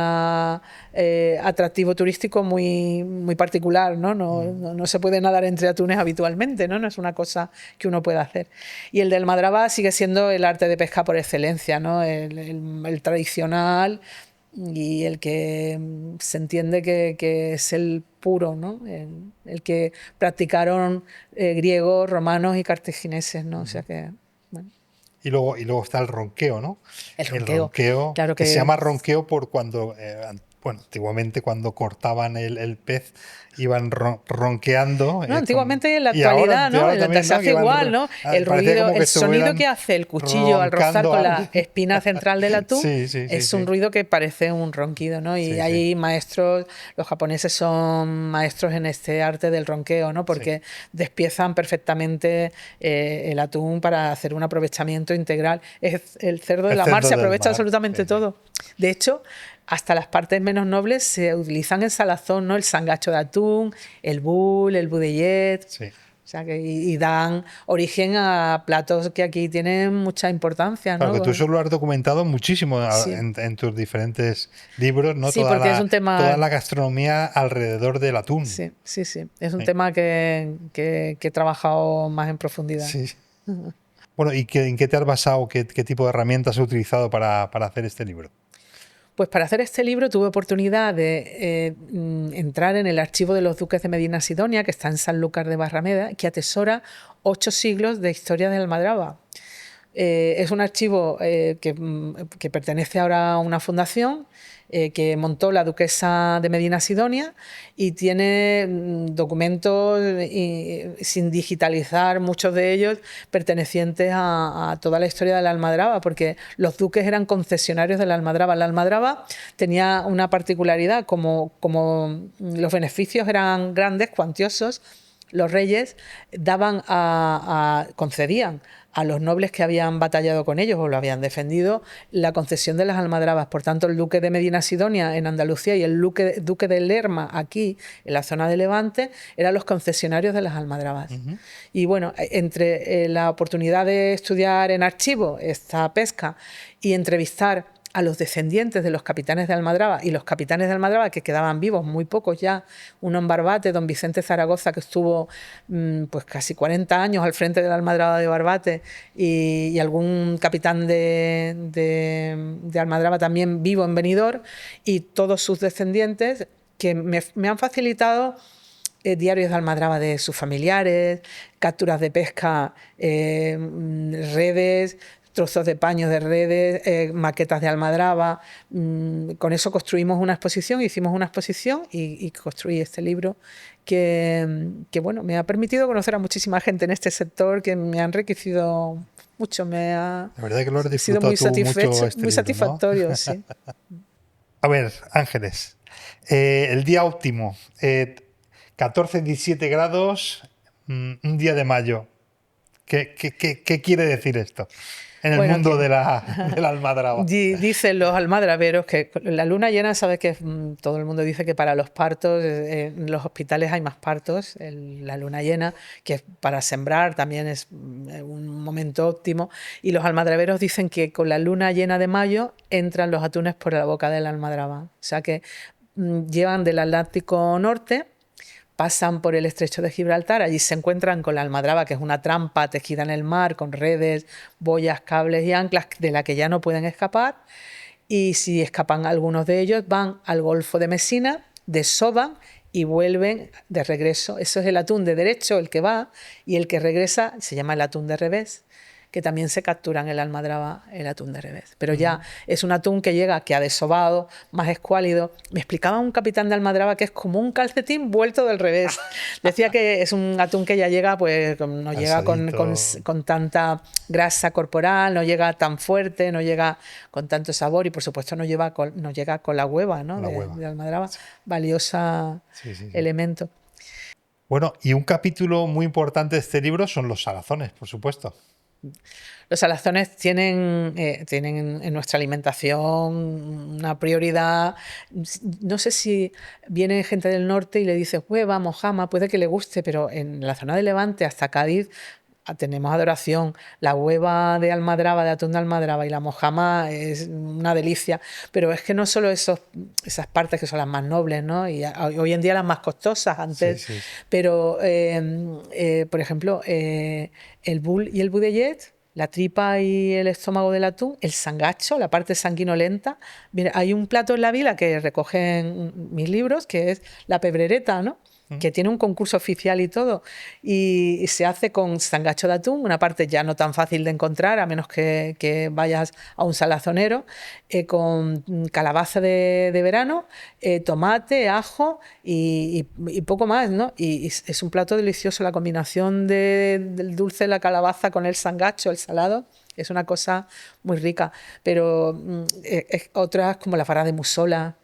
atractivo turístico muy, muy particular, ¿no? No se puede nadar entre atunes habitualmente, ¿no? No es una cosa que uno pueda hacer. Y el del Almadraba sigue siendo el arte de pesca por excelencia, ¿no? El tradicional, y el que se entiende que es el puro, ¿no? El que practicaron griegos, romanos y cartagineses, ¿no? O sea que, bueno. Y luego está el ronqueo, ¿no? El ronqueo, claro que se llama ronqueo por cuando bueno, antiguamente cuando cortaban el pez iban ronqueando. No, antiguamente y en la y ahora, actualidad, ¿no? también, Se ¿no? Que hace iban igual, ¿no? El parecía ruido, como que el sonido estuvieran que hace el cuchillo al rozar roncando con algo. la espina central del atún Sí, sí, sí, es un sí. ruido que parece un ronquido, ¿no? Y Sí, sí, hay maestros, los japoneses son maestros en este arte del ronqueo, ¿no? sí. Porque despiezan perfectamente el atún para hacer un aprovechamiento integral. El cerdo de El la mar cerdo se del aprovecha mar. absolutamente Sí, sí. todo. De hecho, hasta las partes menos nobles se utilizan en salazón, ¿no? El sangacho de atún, el bull, el budillet. Sí. O sea, y dan origen a platos que aquí tienen mucha importancia, Claro ¿no? que tú eso lo has documentado muchísimo Sí, en tus diferentes libros, ¿no? sí, porque es un Toda tema. la gastronomía alrededor del atún. Sí, sí, sí. Es un Sí. tema que he trabajado más en profundidad. Sí. Bueno, ¿y en qué te has basado? ¿Qué tipo de herramientas has utilizado para hacer este libro? Pues para hacer este libro tuve oportunidad de entrar en el archivo de los duques de Medina Sidonia, que está en Sanlúcar de Barrameda, que atesora 8 siglos de historia de Almadraba. Es un archivo que pertenece ahora a una fundación que montó la duquesa de Medina Sidonia y tiene documentos sin digitalizar, muchos de ellos pertenecientes a toda la historia de la Almadraba, porque los duques eran concesionarios de la Almadraba. La Almadraba tenía una particularidad, como los beneficios eran grandes, cuantiosos, los reyes concedían a los nobles que habían batallado con ellos o lo habían defendido la concesión de las almadrabas. Por tanto, el duque de Medina Sidonia en Andalucía y el duque de Lerma aquí, en la zona de Levante, eran los concesionarios de las almadrabas. Y bueno, entre la oportunidad de estudiar en archivo esta pesca y entrevistar a los descendientes de los capitanes de Almadraba y los capitanes de Almadraba que quedaban vivos, muy pocos ya, uno en Barbate, don Vicente Zaragoza, que estuvo pues casi 40 años al frente de la Almadraba de Barbate, y algún capitán de Almadraba también vivo en Benidorm, y todos sus descendientes que me han facilitado diarios de Almadraba de sus familiares, capturas de pesca, redes, trozos de paños de redes, maquetas de Almadraba. Con eso construimos una exposición, hicimos una exposición y construí este libro que bueno, me ha permitido conocer a muchísima gente en este sector, que me ha enriquecido mucho, La verdad es que lo has sido disfrutado muy tú mucho muy libro, ¿no? satisfactorio, sí. A ver, Ángeles, el día óptimo, 14-17 grados, un día de mayo. ¿Qué quiere decir esto en el Bueno, mundo de la almadraba? Dicen los almadraberos que la luna llena, sabes que todo el mundo dice que para los partos, en los hospitales hay más partos, la luna llena, que para sembrar también es un momento óptimo, y los almadraberos dicen que con la luna llena de mayo entran los atunes por la boca de la almadraba. O sea que llevan del Atlántico Norte, pasan por el estrecho de Gibraltar, allí se encuentran con la almadraba, que es una trampa tejida en el mar con redes, boyas, cables y anclas de la que ya no pueden escapar, y si escapan algunos de ellos van al Golfo de Mesina, desoban y vuelven de regreso. Eso es el atún de derecho, el que va, y el que regresa se llama el atún de revés, que también se capturan en la almadraba el atún de revés. Pero ya es un atún que llega, que ha desobado, más escuálido. Me explicaba un capitán de almadraba que es como un calcetín vuelto del revés. Decía que es un atún que ya llega, pues no llega con tanta grasa corporal, no llega tan fuerte, no llega con tanto sabor y por supuesto no llega con la hueva, ¿no? de almadraba, valiosa elemento. Bueno, y un capítulo muy importante de este libro son los salazones, por supuesto. Los salazones tienen en nuestra alimentación una prioridad. No sé si viene gente del norte y le dice hueva, mojama, puede que le guste, pero en la zona de Levante hasta Cádiz tenemos adoración. La hueva de almadraba, de atún de almadraba, y la mojama es una delicia, pero es que no solo esas partes que son las más nobles, ¿no? Y hoy en día las más costosas antes, Sí. pero por ejemplo el bull y el budillet, la tripa y el estómago del atún, el sangacho, la parte sanguinolenta. Mira, hay un plato en la vila que recogen mis libros, que es la pebrereta, ¿no? que tiene un concurso oficial y todo, y se hace con sangacho de atún, una parte ya no tan fácil de encontrar, a menos que vayas a un salazonero, con calabaza de verano, tomate, ajo y poco más, ¿no? Y es un plato delicioso, la combinación del dulce de la calabaza con el sangacho, el salado. Es una cosa muy rica, pero otras como la farà de musola,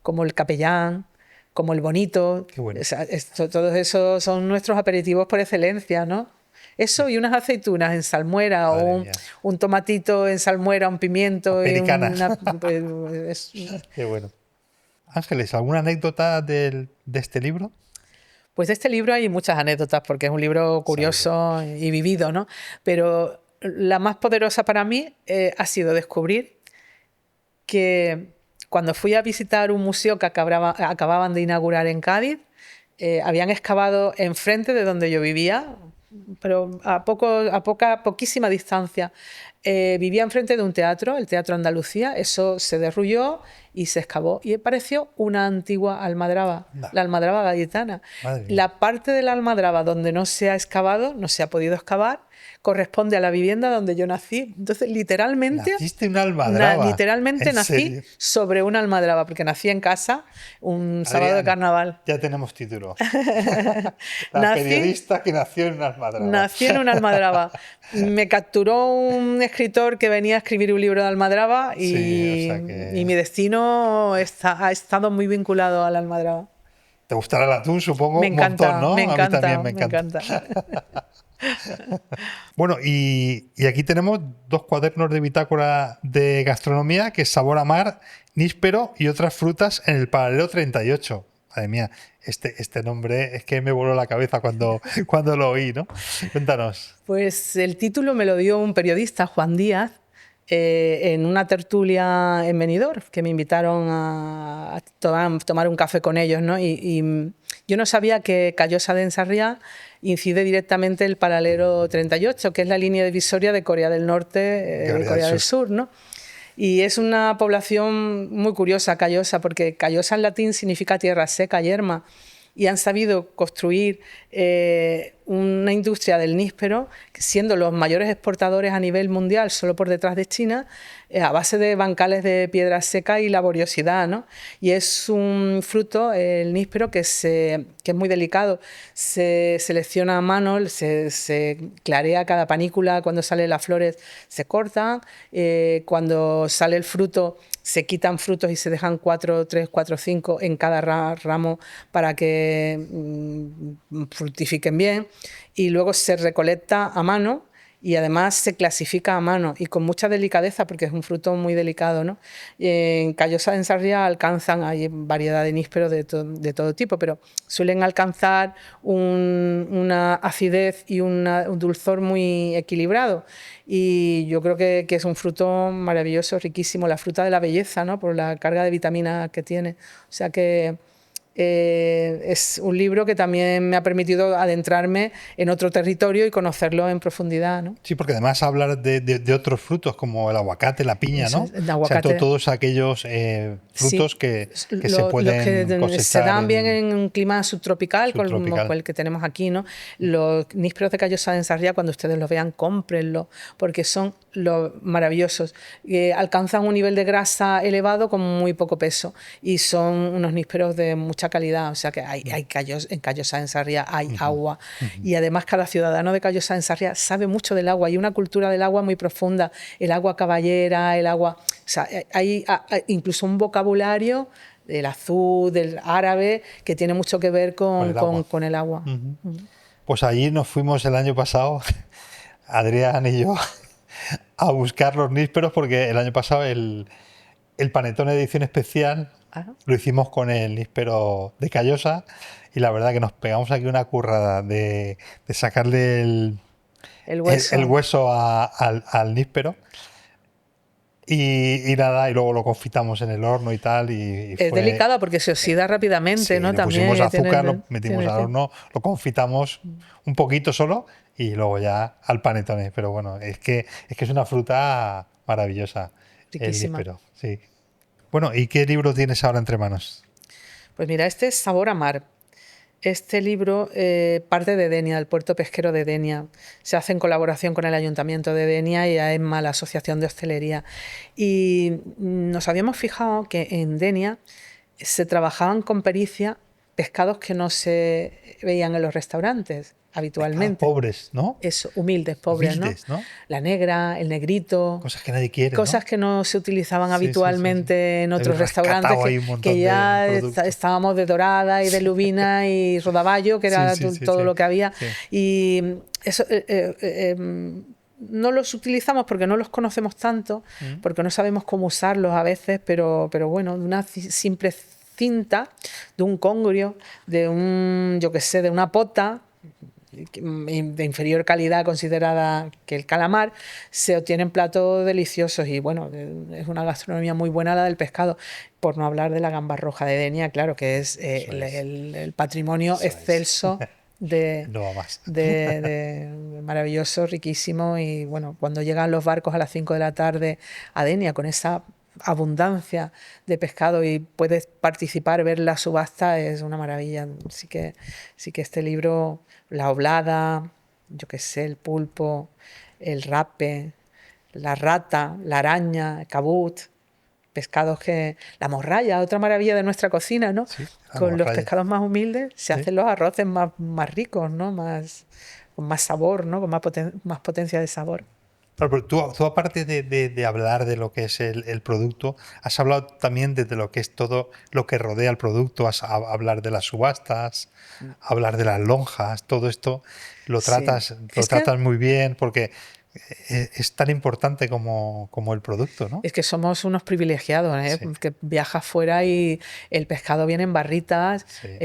como el capellán, como el bonito. Qué bueno. O sea, todos esos son nuestros aperitivos por excelencia, ¿no? Eso y unas aceitunas en salmuera Madre o mía. un tomatito en salmuera, un pimiento y Americana. pues, Qué bueno. Ángeles, ¿alguna anécdota de este libro? pues de este libro hay muchas anécdotas porque es un libro curioso y vivido, ¿no? Pero la más poderosa para mí ha sido descubrir que cuando fui a visitar un museo que acababan de inaugurar en Cádiz, habían excavado enfrente de donde yo vivía, pero poquísima distancia. Vivía enfrente de un teatro, el Teatro Andalucía, eso se derrulló y se excavó y apareció una antigua almadraba, la almadraba gaditana. La parte de la almadraba donde no se ha excavado, no se ha podido excavar, corresponde a la vivienda donde yo nací. Entonces, literalmente... ¿Naciste en una almadraba? Literalmente ¿En nací serio? sobre una almadraba, porque nací en casa un sábado de carnaval. Ya tenemos título. La periodista que nació en una almadraba. Nací en una almadraba. Me capturó un escritor que venía a escribir un libro de almadraba y, sí, o sea que... y mi destino ha estado muy vinculado a la almadraba. ¿Te gustará el atún, supongo? Me encanta, un montón, ¿no? me encanta, A mí también me encanta. Bueno, y aquí tenemos 2 cuadernos de bitácora de gastronomía, que es Sabor a Mar, Níspero y otras frutas en el paralelo 38. Madre mía, este nombre es que me voló la cabeza cuando lo oí, ¿no? Cuéntanos. Pues el título me lo dio un periodista, Juan Díaz, en una tertulia en Benidorm, que me invitaron a tomar un café con ellos, ¿no? Y yo no sabía que Callosa de Ensarriá incide directamente el paralelo 38, que es la línea divisoria de Corea del Norte, de Corea del Sur, ¿no? Y es una población muy curiosa, Callosa, porque Callosa en latín significa tierra seca, yerma, y han sabido construir una industria del níspero, siendo los mayores exportadores a nivel mundial, solo por detrás de China, a base de bancales de piedra seca y laboriosidad, ¿no? Y es un fruto, el níspero, que es muy delicado. Se selecciona a mano, se clarea cada panícula, cuando salen las flores se cortan, cuando sale el fruto se quitan frutos y se dejan 3, 4, 5 en cada ramo para que fructifiquen bien, y luego se recolecta a mano y además se clasifica a mano y con mucha delicadeza porque es un fruto muy delicado, ¿no? En Callosa de Ensarriá alcanzan, hay variedad de nísperos de todo tipo, pero suelen alcanzar una acidez y un dulzor muy equilibrado. Y yo creo que es un fruto maravilloso, riquísimo, la fruta de la belleza, ¿no? Por la carga de vitaminas que tiene. O sea que es un libro que también me ha permitido adentrarme en otro territorio y conocerlo en profundidad, ¿no? Sí, porque además hablar de otros frutos como el aguacate, la piña, ¿no? El aguacate. O sea, todos aquellos frutos sí, que se pueden cosechar. Se dan bien en un clima subtropical, subtropical, como el que tenemos aquí, ¿no? Los nísperos de Callosa de Ensarriá, cuando ustedes los vean, cómprenlos, porque son los maravillosos. Alcanzan un nivel de grasa elevado con muy poco peso y son unos nísperos de mucha calidad. O sea que en Callosa de Ensarriá hay agua. Y además cada ciudadano de Callosa de Ensarriá sabe mucho del agua. Hay una cultura del agua muy profunda. El agua caballera, el agua... O sea, hay incluso un vocabulario del azul, del árabe, que tiene mucho que ver con el agua. Pues allí nos fuimos el año pasado, Adrián y yo, a buscar los nísperos, porque el año pasado el panetón edición especial lo hicimos con el níspero de Callosa, y la verdad que nos pegamos aquí una currada de sacarle el hueso al níspero. Y nada, y luego lo confitamos en el horno y tal. Es delicado porque se oxida rápidamente, sí, ¿no? Le También pusimos azúcar, lo metimos al horno, lo confitamos un poquito solo y luego ya al panetone. Pero bueno, es que es una fruta maravillosa. Riquísima. El níspero, sí. Bueno, ¿y qué libro tienes ahora entre manos? Pues mira, este es Sabor a Mar. este libro parte de Denia, del puerto pesquero de Denia. Se hace en colaboración con el Ayuntamiento de Denia y AEMMA, la Asociación de Hostelería. Y nos habíamos fijado que en Denia se trabajaban con pericia pescados que no se veían en los restaurantes habitualmente. Pescados pobres, ¿no? Eso, humildes, pobres, Humildes, ¿no? La negra, el negrito. Cosas que nadie quiere, Cosas ¿no? que no se utilizaban Sí, habitualmente en otros restaurantes, ahí un montón que ya de productos. estábamos de dorada y de lubina y rodaballo, que era todo lo que había. Sí. Y eso no los utilizamos porque no los conocemos tanto, porque no sabemos cómo usarlos a veces, pero bueno, una simple cinta, de un congrio, de de una pota de inferior calidad considerada que el calamar, se obtienen platos deliciosos y bueno, es una gastronomía muy buena la del pescado, por no hablar de la gamba roja de Denia, claro, que es el patrimonio excelso de maravilloso, riquísimo. Y bueno, cuando llegan los barcos a las 5 de la tarde a Denia con esa abundancia de pescado y puedes participar, ver la subasta, es una maravilla. Sí que este libro, la oblada, yo qué sé, el pulpo, el rape, la rata, la araña, el cabut, pescados que... La morralla, otra maravilla de nuestra cocina, ¿no? Sí, con los pescados más humildes se hacen los arroces más ricos, ¿no? Con más sabor, ¿no? Con más potencia de sabor. Pero tú aparte de hablar de lo que es el producto, has hablado también de lo que es todo lo que rodea el producto, hablar de las subastas, hablar de las lonjas, todo esto lo tratas muy bien porque es tan importante como el producto, ¿no? Es que somos unos privilegiados, ¿eh? Sí. Que viajas fuera y el pescado viene en barritas. Sí.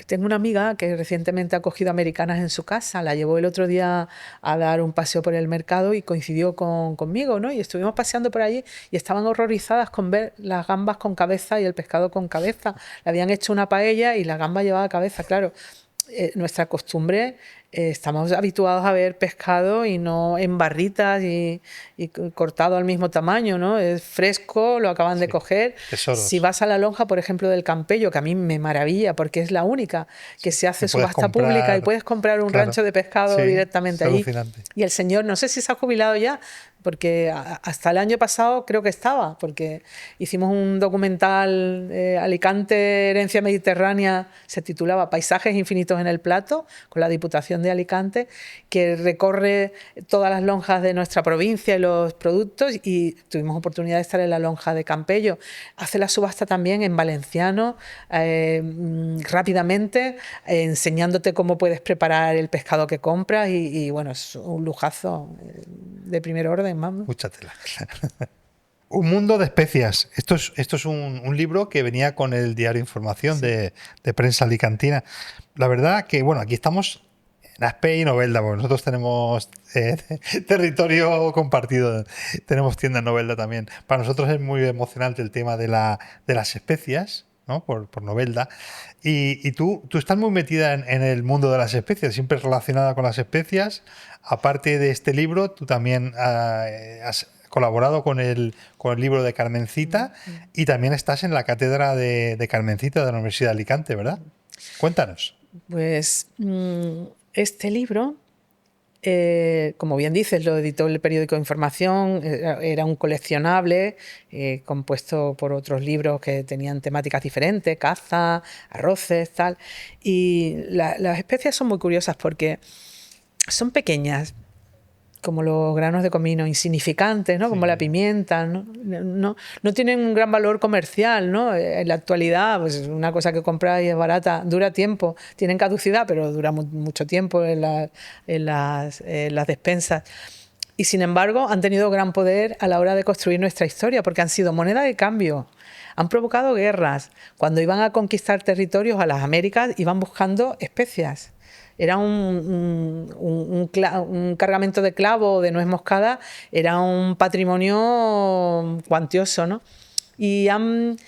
Tengo una amiga que recientemente ha cogido americanas en su casa, la llevó el otro día a dar un paseo por el mercado y coincidió conmigo, ¿no? Y estuvimos paseando por allí y estaban horrorizadas con ver las gambas con cabeza y el pescado con cabeza. Le habían hecho una paella y la gamba llevaba cabeza, claro. Nuestra costumbre, estamos habituados a ver pescado y no en barritas y cortado al mismo tamaño, ¿no? Es fresco, lo acaban de coger. Tesoros. Si vas a la lonja, por ejemplo, del Campello, que a mí me maravilla porque es la única que se hace subasta pública y puedes comprar un rancho de pescado directamente allí. Y el señor, no sé si se ha jubilado ya, porque hasta el año pasado creo que estaba, porque hicimos un documental, Alicante, Herencia Mediterránea, se titulaba Paisajes infinitos en el plato, con la Diputación de Alicante, que recorre todas las lonjas de nuestra provincia y los productos, y tuvimos oportunidad de estar en la lonja de Campello. Hace la subasta también en valenciano, rápidamente, enseñándote cómo puedes preparar el pescado que compras y bueno, es un lujazo de primer orden. Mucha tela. Un mundo de especias. Esto es un libro que venía con el diario Información de Prensa Alicantina. La verdad que, bueno, aquí estamos en Aspe y Novelda, porque nosotros tenemos territorio compartido, tenemos tienda en Novelda también. Para nosotros es muy emocionante el tema de las especias, ¿no? Por Novelda. Y tú estás muy metida en el mundo de las especias, siempre relacionada con las especias. Aparte de este libro, tú también has colaborado con el libro de Carmencita y también estás en la cátedra de Carmencita de la Universidad de Alicante, ¿verdad? Cuéntanos. Pues este libro, como bien dices, lo editó el periódico Información, era un coleccionable compuesto por otros libros que tenían temáticas diferentes, caza, arroces, tal. Y las especias son muy curiosas porque son pequeñas, como los granos de comino, insignificantes, ¿no? Como la pimienta, ¿no? No tienen un gran valor comercial, ¿no? En la actualidad, pues una cosa que compras y es barata, dura tiempo, tienen caducidad, pero dura mucho tiempo en las despensas. Y sin embargo, han tenido gran poder a la hora de construir nuestra historia, porque han sido moneda de cambio, han provocado guerras. Cuando iban a conquistar territorios a las Américas, iban buscando especias. Era un cargamento de clavo o de nuez moscada, era un patrimonio cuantioso, ¿no? y han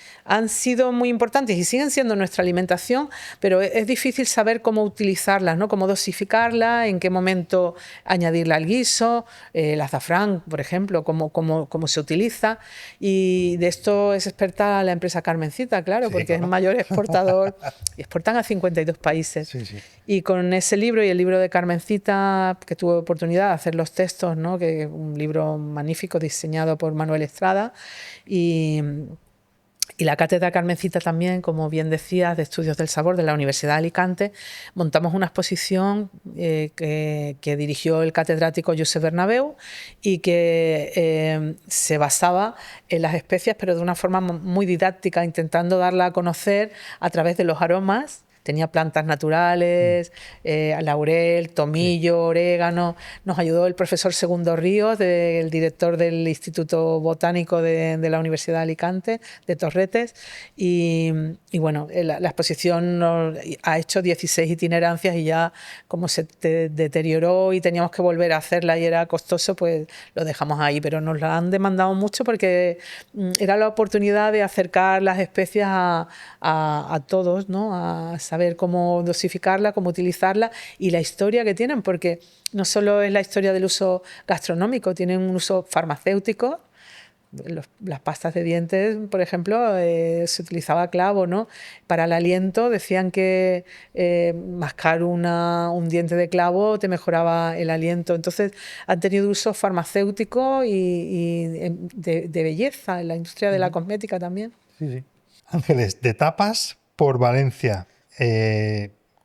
sido muy importantes y siguen siendo nuestra alimentación, pero es difícil saber cómo utilizarlas, ¿no? Cómo dosificarlas, en qué momento añadirla al guiso, el azafrán, por ejemplo, cómo se utiliza. Y de esto es experta la empresa Carmencita, claro, Sí, porque claro. es el mayor exportador y exportan a 52 países. Sí, sí. Y con ese libro y el libro de Carmencita, que tuve oportunidad de hacer los textos, ¿no? Que es un libro magnífico diseñado por Manuel Estrada, y la cátedra Carmencita también, como bien decías, de Estudios del Sabor de la Universidad de Alicante, montamos una exposición que dirigió el catedrático Josep Bernabeu y que se basaba en las especias, pero de una forma muy didáctica, intentando darla a conocer a través de los aromas. Tenía plantas naturales, laurel, tomillo, orégano. Nos ayudó el profesor Segundo Ríos, el director del Instituto Botánico de la Universidad de Alicante, de Torretes. Y bueno, la exposición ha hecho 16 itinerancias y ya como se deterioró y teníamos que volver a hacerla y era costoso, pues lo dejamos ahí. Pero nos la han demandado mucho porque era la oportunidad de acercar las especias a todos, ¿no? A saber cómo dosificarla, cómo utilizarla y la historia que tienen, porque no solo es la historia del uso gastronómico, tienen un uso farmacéutico. Las pastas de dientes, por ejemplo, se utilizaba clavo, ¿no? Para el aliento decían que mascar un diente de clavo te mejoraba el aliento. Entonces han tenido uso farmacéutico y de belleza, en la industria de la cosmética también. Sí, sí. Ángeles, de tapas por Valencia.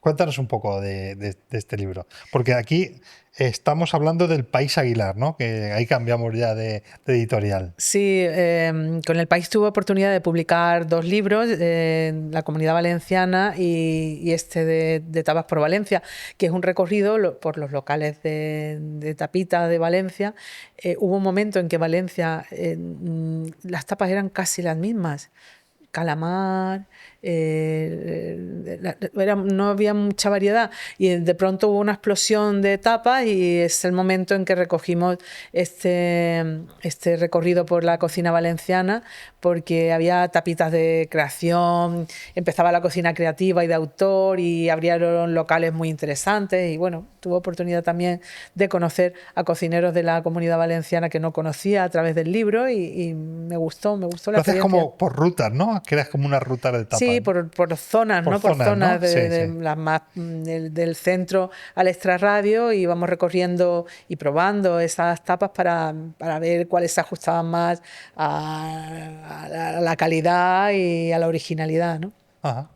Cuéntanos un poco de este libro. Porque aquí estamos hablando del País Aguilar, ¿no? Que ahí cambiamos ya de editorial. Sí, con el país tuve oportunidad de publicar 2 libros, La Comunidad Valenciana y este de Tapas por Valencia, que es un recorrido por los locales de tapitas de Valencia. Hubo un momento en que Valencia las tapas eran casi las mismas. Calamar, no había mucha variedad y de pronto hubo una explosión de tapas y es el momento en que recogimos este recorrido por la cocina valenciana, porque había tapitas de creación, empezaba la cocina creativa y de autor y abrieron locales muy interesantes y bueno, tuve oportunidad también de conocer a cocineros de la Comunidad Valenciana que no conocía a través del libro y me gustó la experiencia. Lo haces como por rutas, ¿no? Creas como una ruta de tapas. Sí, por zonas, ¿no? Por zonas, ¿no? Sí. Las más del centro al extrarradio y vamos recorriendo y probando esas tapas para ver cuáles se ajustaban más a la calidad y a la originalidad, ¿no? Ajá,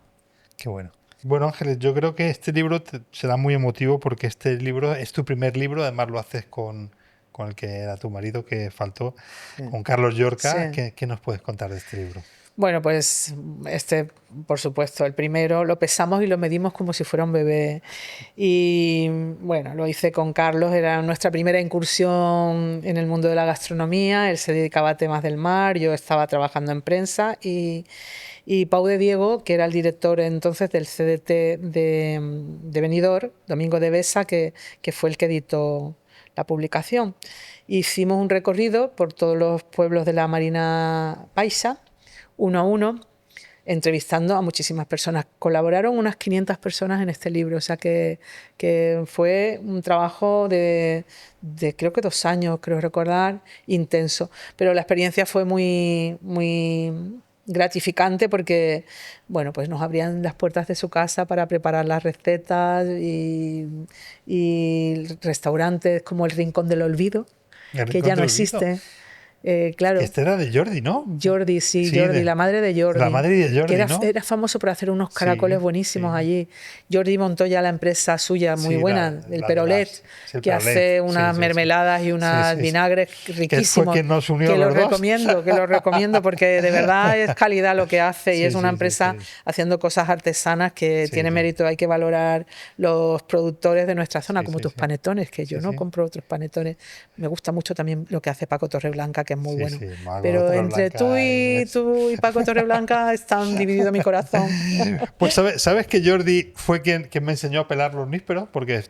qué bueno. Bueno, Ángeles, yo creo que este libro será muy emotivo porque este libro es tu primer libro, además lo haces con el que era tu marido que faltó, sí, con Carlos Llorca. Sí. ¿Qué nos puedes contar de este libro? Bueno, pues por supuesto, el primero lo pesamos y lo medimos como si fuera un bebé. Y bueno, lo hice con Carlos, era nuestra primera incursión en el mundo de la gastronomía. Él se dedicaba a temas del mar, yo estaba trabajando en prensa y Pau de Diego, que era el director entonces del CDT de Benidorm, Domingo de Besa, que fue el que editó la publicación. Hicimos un recorrido por todos los pueblos de la Marina Paisa, uno a uno, entrevistando a muchísimas personas. Colaboraron unas 500 personas en este libro, o sea que fue un trabajo de creo que 2 años, creo recordar, intenso. Pero la experiencia fue muy, muy gratificante porque, bueno, pues nos abrían las puertas de su casa para preparar las recetas y restaurantes como el Rincón del Olvido, que ya no existe. Claro. Este era de Jordi, ¿no? Jordi, sí, Jordi, la madre de Jordi. La madre de Jordi, que ¿no? Era famoso por hacer unos caracoles buenísimos allí. Jordi montó ya la empresa suya muy buena, el Perolet, que hace unas mermeladas y unos vinagres riquísimos. Que lo recomiendo porque de verdad es calidad lo que hace y es una empresa haciendo cosas artesanas que tiene mérito. Hay que valorar los productores de nuestra zona, como tus panetones, que yo no compro otros panetones. Me gusta mucho también lo que hace Paco Torreblanca, que es muy bueno. Pero entre tú y Paco Torreblanca están dividido mi corazón. Pues sabes que Jordi fue quien me enseñó a pelar los nísperos, porque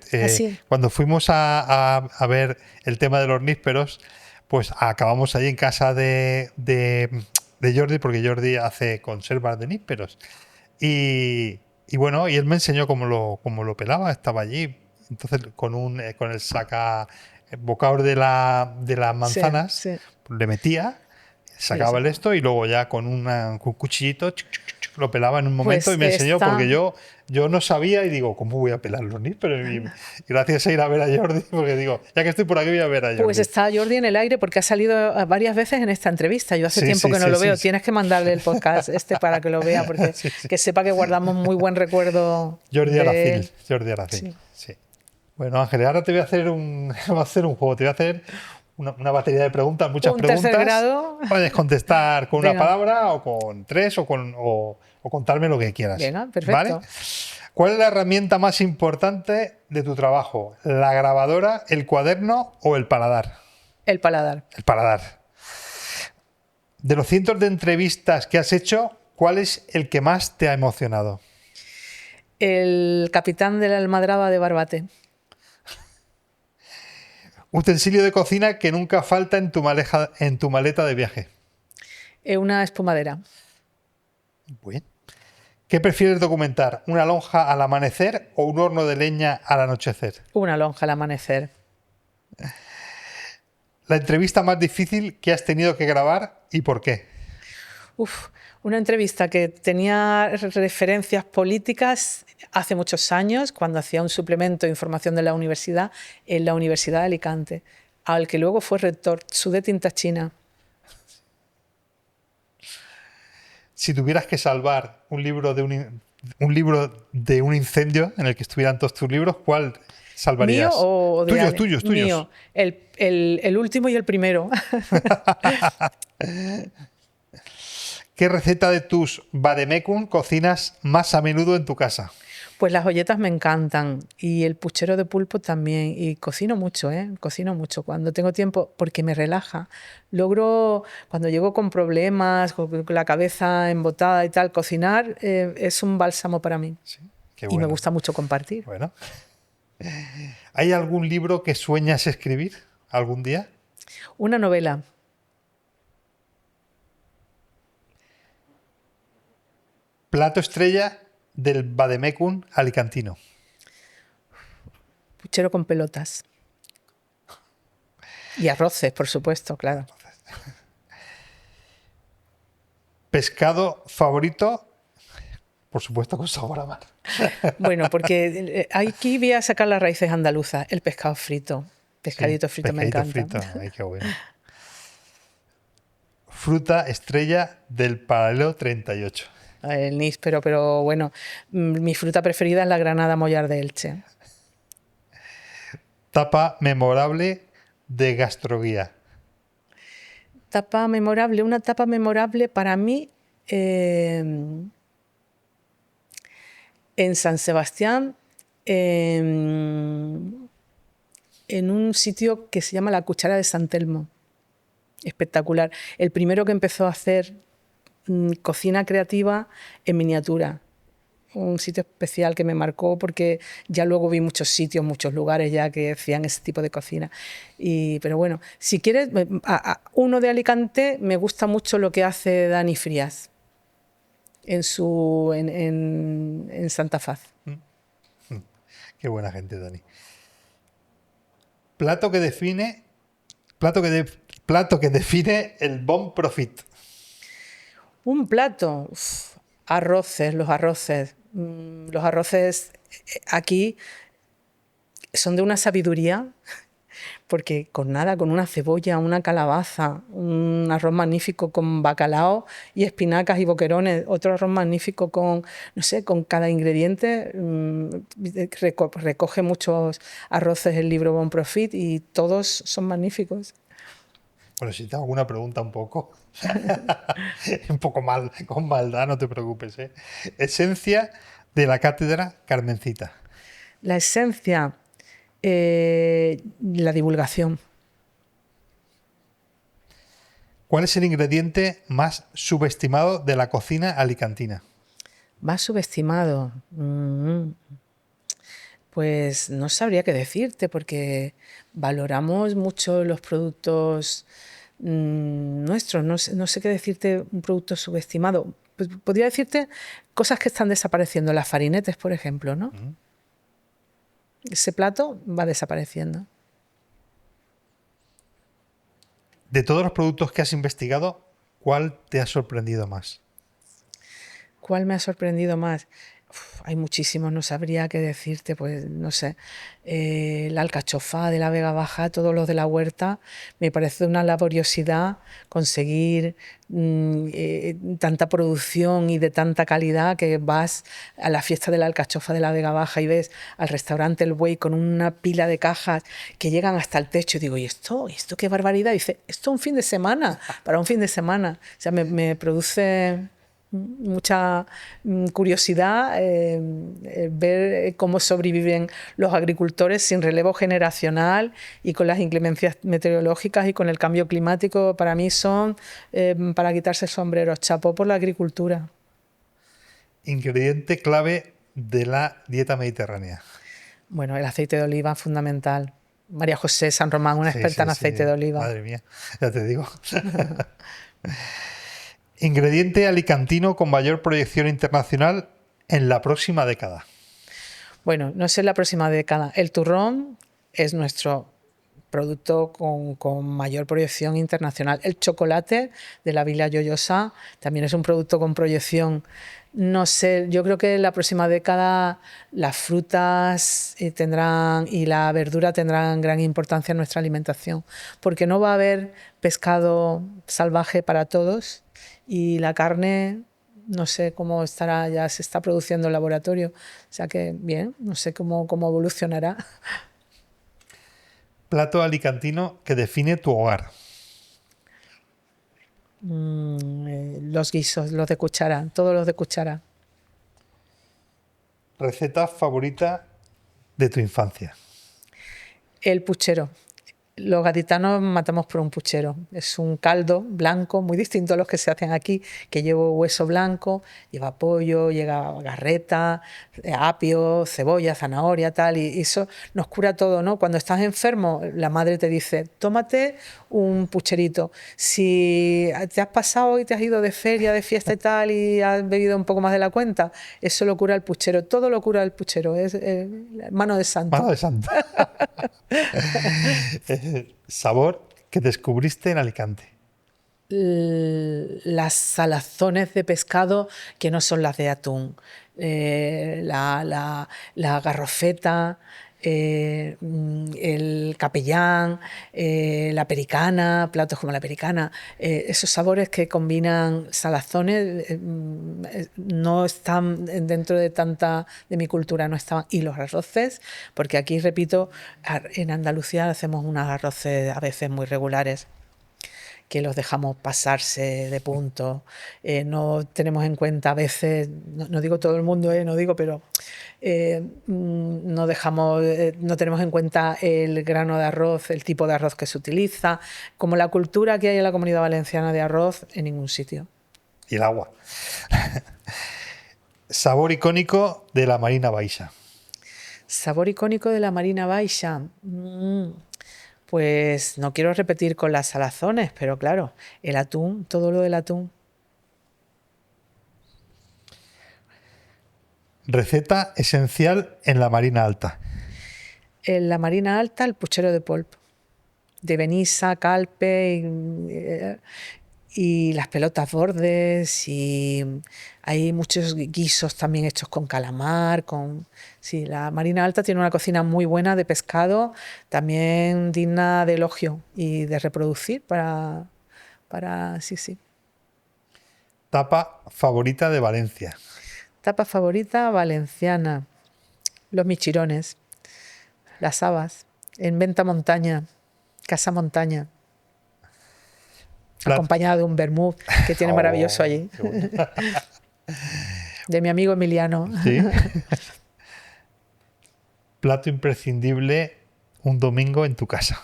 cuando fuimos a ver el tema de los nísperos, pues acabamos allí en casa de de Jordi, porque Jordi hace conservas de nísperos. Y bueno, y él me enseñó cómo lo pelaba, estaba allí. Entonces, con el saca bocados de las Sí, manzanas, sí, le metía, y lo sacaba el saco. esto y luego ya con un cuchillito lo pelaba en un momento y Pues me enseñó porque está, yo no sabía y digo, ¿cómo voy a pelar los nísperos? Y gracias a ir a ver a Jordi, porque digo, ya que estoy por aquí voy a ver a pues Jordi. está Jordi en el aire porque ha salido varias veces en esta entrevista. Yo hace Sí, tiempo sí, que no sí, lo sí, veo. sí. Tienes que mandarle el podcast para que lo vea, porque Sí, sí. que sepa que guardamos muy buen recuerdo Jordi de Aracil, él. Jordi Aracil, Sí. sí. Bueno, Ángel, ahora te voy a hacer voy a hacer un juego, te voy a hacer una batería de preguntas, muchas Un tercer preguntas. grado. Puedes contestar con una Venga, palabra o con tres o contarme lo que quieras, venga, ¿vale? perfecto. ¿Cuál es la herramienta más importante de tu trabajo? ¿La grabadora, el cuaderno o el paladar? El paladar. El paladar. De los cientos de entrevistas que has hecho, ¿cuál es el que más te ha emocionado? El capitán de la almadraba de Barbate. Utensilio de cocina que nunca falta en tu maleta de viaje. Una espumadera. Muy bien. ¿Qué prefieres documentar? ¿Una lonja al amanecer o un horno de leña al anochecer? Una lonja al amanecer. La entrevista más difícil que has tenido que grabar y por qué. Uf, una entrevista que tenía referencias políticas hace muchos años, cuando hacía un suplemento de información de la universidad, en la Universidad de Alicante, al que luego fue rector, Sudé Tinta China. Si tuvieras que salvar un libro de un incendio en el que estuvieran todos tus libros, ¿cuál ¿Mío salvarías? o de Tuyos, alguien? tuyos, tuyos. Mío. El último y el primero. ¿Qué receta de tus vademecum cocinas más a menudo en tu casa? Pues las olletas me encantan y el puchero de pulpo también. Y cocino mucho, ¿eh? Cocino mucho cuando tengo tiempo porque me relaja. Logro, cuando llego con problemas, con la cabeza embotada y tal, cocinar es un bálsamo para mí. Sí, qué Y me bueno. gusta mucho compartir. Bueno, ¿hay algún libro que sueñas escribir algún día? Una novela, Plato estrella del vademecum alicantino. puchero con pelotas. Y arroces, por supuesto, claro. Pescado favorito, por supuesto con sabor a mar. Bueno, porque aquí voy a sacar las raíces andaluzas. El pescado frito. Sí, Pescadito frito me pescadito encanta. frito. Ay, qué bueno. Fruta estrella del paralelo 38. El níspero, pero bueno, mi fruta preferida es la granada mollar de Elche. Tapa memorable de Gastroguía. Tapa memorable, una tapa memorable para mí en San Sebastián, en un sitio que se llama La Cuchara de San Telmo. Espectacular. El primero que empezó a hacer cocina creativa en miniatura. Un sitio especial que me marcó porque ya luego vi muchos sitios, muchos lugares ya que hacían ese tipo de cocina. Pero bueno, si quieres, uno de Alicante, me gusta mucho lo que hace Dani Frías en Santa Faz. Qué buena gente, Dani. Plato que define, plato que define el bon profit. Un plato, arroces, los arroces. Los arroces aquí son de una sabiduría, porque con nada, con una cebolla, una calabaza, un arroz magnífico con bacalao y espinacas y boquerones, otro arroz magnífico con, no sé, con cada ingrediente. Recoge muchos arroces el libro Bon Profit y todos son magníficos. Bueno, si te hago alguna pregunta un poco, un poco mal, con maldad, no te preocupes, ¿eh? Esencia de la cátedra Carmencita. La esencia, la divulgación. ¿Cuál es el ingrediente más subestimado de la cocina alicantina? Más subestimado. Pues no sabría qué decirte porque valoramos mucho los productos nuestro. No sé qué decirte, un producto subestimado. Pues podría decirte cosas que están desapareciendo, las farinetes, por ejemplo, ¿no? Ese plato va desapareciendo. De todos los productos que has investigado, ¿cuál te ha sorprendido más? ¿Cuál me ha sorprendido más? Hay muchísimos, no sabría qué decirte, pues no sé. La alcachofa de la Vega Baja, todos los de la huerta, me parece una laboriosidad conseguir tanta producción y de tanta calidad que vas a la fiesta de la alcachofa de la Vega Baja y ves al restaurante El Buey con una pila de cajas que llegan hasta el techo y digo, ¿y esto? ¿Esto qué barbaridad? Y dice, esto un fin de semana, para un fin de semana. O sea, me produce mucha curiosidad ver cómo sobreviven los agricultores sin relevo generacional y con las inclemencias meteorológicas y con el cambio climático. Para mí son para quitarse el sombrero. Chapó por la agricultura. Ingrediente clave de la dieta mediterránea. Bueno, el aceite de oliva fundamental. María José San Román, una experta en aceite de oliva. Madre mía, ya te digo. Ingrediente alicantino con mayor proyección internacional en la próxima década. Bueno, no sé la próxima década. El turrón es nuestro producto con mayor proyección internacional. El chocolate de la Vila Lloyosa también es un producto con proyección. No sé, yo creo que en la próxima década las frutas tendrán y la verdura tendrán gran importancia en nuestra alimentación, porque no va a haber pescado salvaje para todos y la carne no sé cómo estará, ya se está produciendo en laboratorio, o sea que bien, no sé cómo evolucionará. Plato alicantino que define tu hogar. Los guisos, los de cuchara, todos los de cuchara. Receta favorita de tu infancia. El puchero. Los gaditanos matamos por un puchero. Es un caldo blanco, muy distinto a los que se hacen aquí, que lleva hueso blanco, lleva pollo, lleva garreta, apio, cebolla, zanahoria, tal, y eso nos cura todo, ¿no? Cuando estás enfermo, la madre te dice, tómate un pucherito. Si te has pasado y te has ido de feria, de fiesta y tal, y has bebido un poco más de la cuenta, eso lo cura el puchero. Todo lo cura el puchero, es mano de santo. Mano de santo. Sabor que descubriste en Alicante. Las salazones de pescado que no son las de atún, la garrofeta, el capellán, la pericana, platos como la pericana, esos sabores que combinan salazones no están dentro de tanta de mi cultura, no estaban. Y los arroces, porque aquí, repito, en Andalucía hacemos unos arroces a veces muy regulares, que los dejamos pasarse de punto, no tenemos en cuenta a veces, no digo todo el mundo, no digo, pero no dejamos, no tenemos en cuenta el grano de arroz, el tipo de arroz que se utiliza, como la cultura que hay en la Comunidad Valenciana de arroz en ningún sitio. Y el agua. Sabor icónico de la Marina Baixa. Sabor icónico de la Marina Baixa. Pues no quiero repetir con las salazones, pero claro, el atún, todo lo del atún. Receta esencial en la Marina Alta. En la Marina Alta, el puchero de polpo, de Benissa, Calpe y las pelotas bordes, y hay muchos guisos también hechos con calamar, sí, la Marina Alta tiene una cocina muy buena de pescado, también digna de elogio y de reproducir sí. Tapa favorita de Valencia. Tapa favorita valenciana, los michirones, las habas, en Venta Montaña, Casa Montaña, acompañada de un vermut que tiene maravilloso allí, de mi amigo Emiliano. ¿Sí? Plato imprescindible un domingo en tu casa.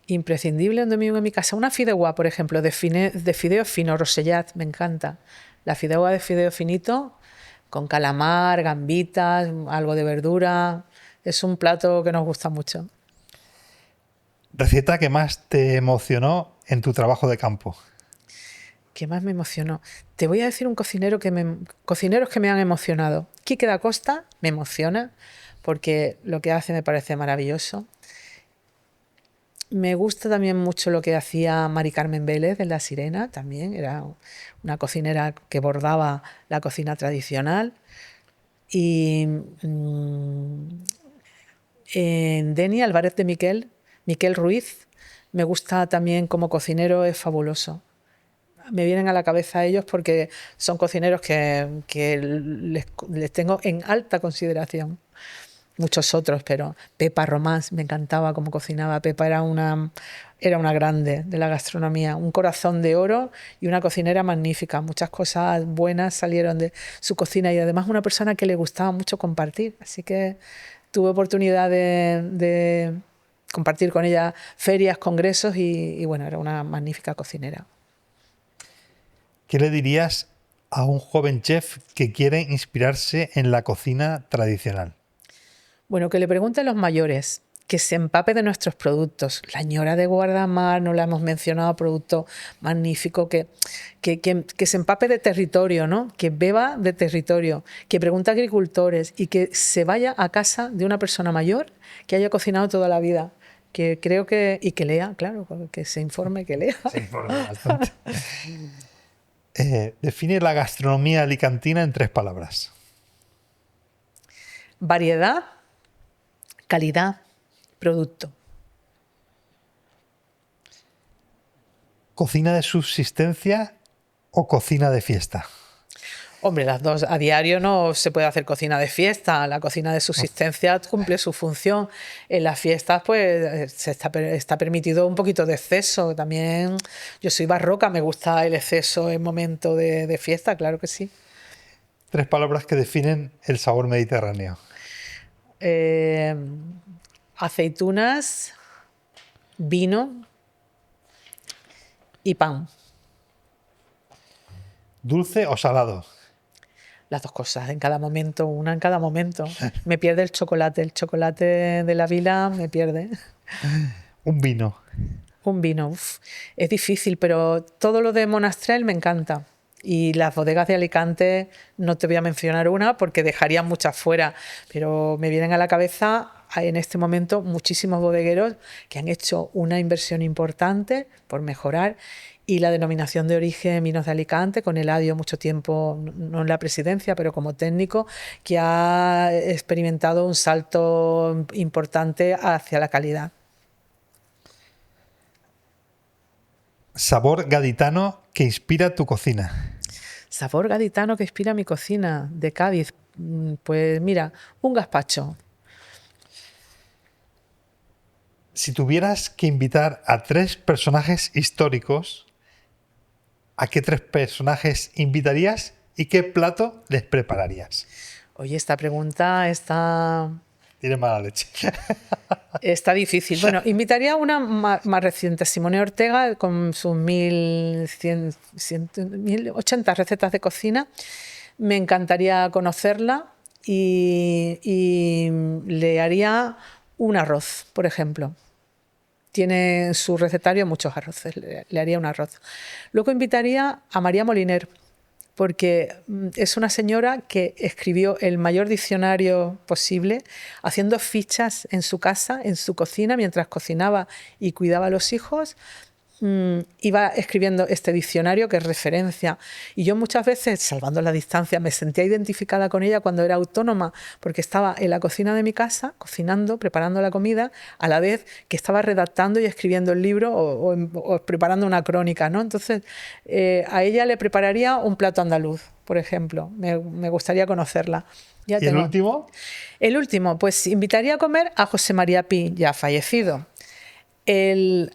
Imprescindible un domingo en mi casa. Una fideuá, por ejemplo, de fideo fino, rosellat, me encanta. La fideuá de fideo finito, con calamar, gambitas, algo de verdura. Es un plato que nos gusta mucho. Receta que más te emocionó en tu trabajo de campo? ¿Qué más me emocionó? Te voy a decir cocineros que me han emocionado. Quique da Costa me emociona porque lo que hace me parece maravilloso. Me gusta también mucho lo que hacía Mari Carmen Vélez de La Sirena, también era una cocinera que bordaba la cocina tradicional. Y en Deni Álvarez de Miquel Ruiz, me gusta también como cocinero, es fabuloso. Me vienen a la cabeza ellos porque son cocineros que les tengo en alta consideración. Muchos otros, pero Pepa Romás, me encantaba cómo cocinaba. Pepa era una grande de la gastronomía, un corazón de oro y una cocinera magnífica. Muchas cosas buenas salieron de su cocina y además una persona que le gustaba mucho compartir. Así que tuve oportunidad de compartir con ella ferias, congresos y bueno, era una magnífica cocinera. ¿Qué le dirías a un joven chef que quiere inspirarse en la cocina tradicional? Bueno, que le pregunte a los mayores, que se empape de nuestros productos. La ñora de Guardamar, no la hemos mencionado, producto magnífico, que se empape de territorio, ¿no? Que beba de territorio, que pregunte a agricultores y que se vaya a casa de una persona mayor que haya cocinado toda la vida. Que creo que... Y que lea, claro, que se informe, que lea. Se informa bastante. Define la gastronomía alicantina en 3 palabras. Variedad, calidad, producto. ¿Cocina de subsistencia o cocina de fiesta? Hombre, las dos. A diario no se puede hacer cocina de fiesta. La cocina de subsistencia cumple su función. En las fiestas, pues, está permitido un poquito de exceso. También yo soy barroca, me gusta el exceso en momento de fiesta, claro que sí. 3 palabras que definen el sabor mediterráneo. Aceitunas, vino y pan. ¿Dulce o salado? Las dos cosas, en cada momento, una en cada momento. Me pierde el chocolate de la Vila me pierde. Un vino. Un vino, es difícil, pero todo lo de Monastrell me encanta. Y las bodegas de Alicante, no te voy a mencionar una porque dejaría muchas fuera, pero me vienen a la cabeza en este momento muchísimos bodegueros que han hecho una inversión importante por mejorar. Y la denominación de origen Vinos de Alicante, con Eladio mucho tiempo, no en la presidencia, pero como técnico, que ha experimentado un salto importante hacia la calidad. Sabor gaditano que inspira tu cocina. Sabor gaditano que inspira mi cocina de Cádiz. Pues mira, un gazpacho. Si tuvieras que invitar a 3 personajes históricos, ¿a qué 3 personajes invitarías y qué plato les prepararías? Oye, esta pregunta Tiene mala leche. está difícil. Bueno, invitaría a una más reciente, Simone Ortega, con sus 1080 recetas de cocina. Me encantaría conocerla y le haría un arroz, por ejemplo. Tiene en su recetario muchos arroces, le haría un arroz. Luego invitaría a María Moliner, porque es una señora que escribió el mayor diccionario posible, haciendo fichas en su casa, en su cocina, mientras cocinaba y cuidaba a los hijos. Iba escribiendo este diccionario que es referencia. Y yo muchas veces, salvando la distancia, me sentía identificada con ella cuando era autónoma, porque estaba en la cocina de mi casa, cocinando, preparando la comida, a la vez que estaba redactando y escribiendo el libro o preparando una crónica, ¿no? Entonces, a ella le prepararía un plato andaluz, por ejemplo. Me gustaría conocerla. Ya ¿Y el último? El último, pues invitaría a comer a José María Pi, ya fallecido. El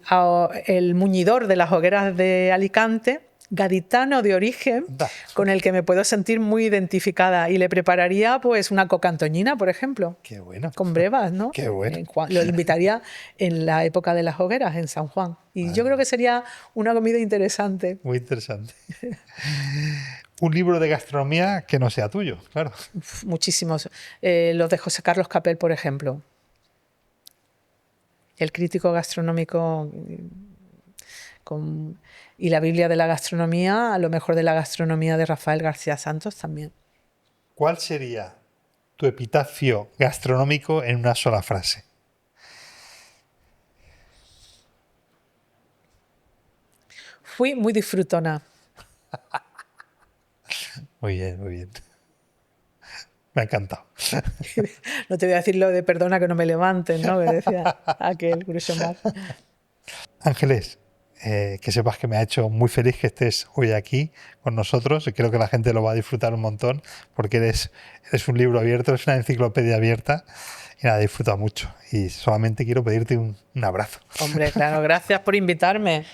muñidor de las hogueras de Alicante, gaditano de origen, con el que me puedo sentir muy identificada, y le prepararía pues una coca antoñina, por ejemplo. Qué bueno. Con brevas, ¿no? Qué bueno. Lo invitaría en la época de las hogueras, en San Juan. Y yo creo que sería una comida interesante. Muy interesante. Un libro de gastronomía que no sea tuyo, claro. Muchísimos. Los de José Carlos Capel, por ejemplo. El crítico gastronómico Y la Biblia de la gastronomía, a lo mejor de la gastronomía de Rafael García Santos también. ¿Cuál sería tu epitafio gastronómico en una sola frase? Fui muy disfrutona. Muy bien, muy bien. Me ha encantado. No te voy a decir lo de perdona que no me levanten, ¿no? Que decía aquel Groucho Marx. Ángeles, que sepas que me ha hecho muy feliz que estés hoy aquí con nosotros y creo que la gente lo va a disfrutar un montón porque eres un libro abierto, eres una enciclopedia abierta y nada, disfruta mucho. Y solamente quiero pedirte un abrazo. Hombre, claro, gracias por invitarme.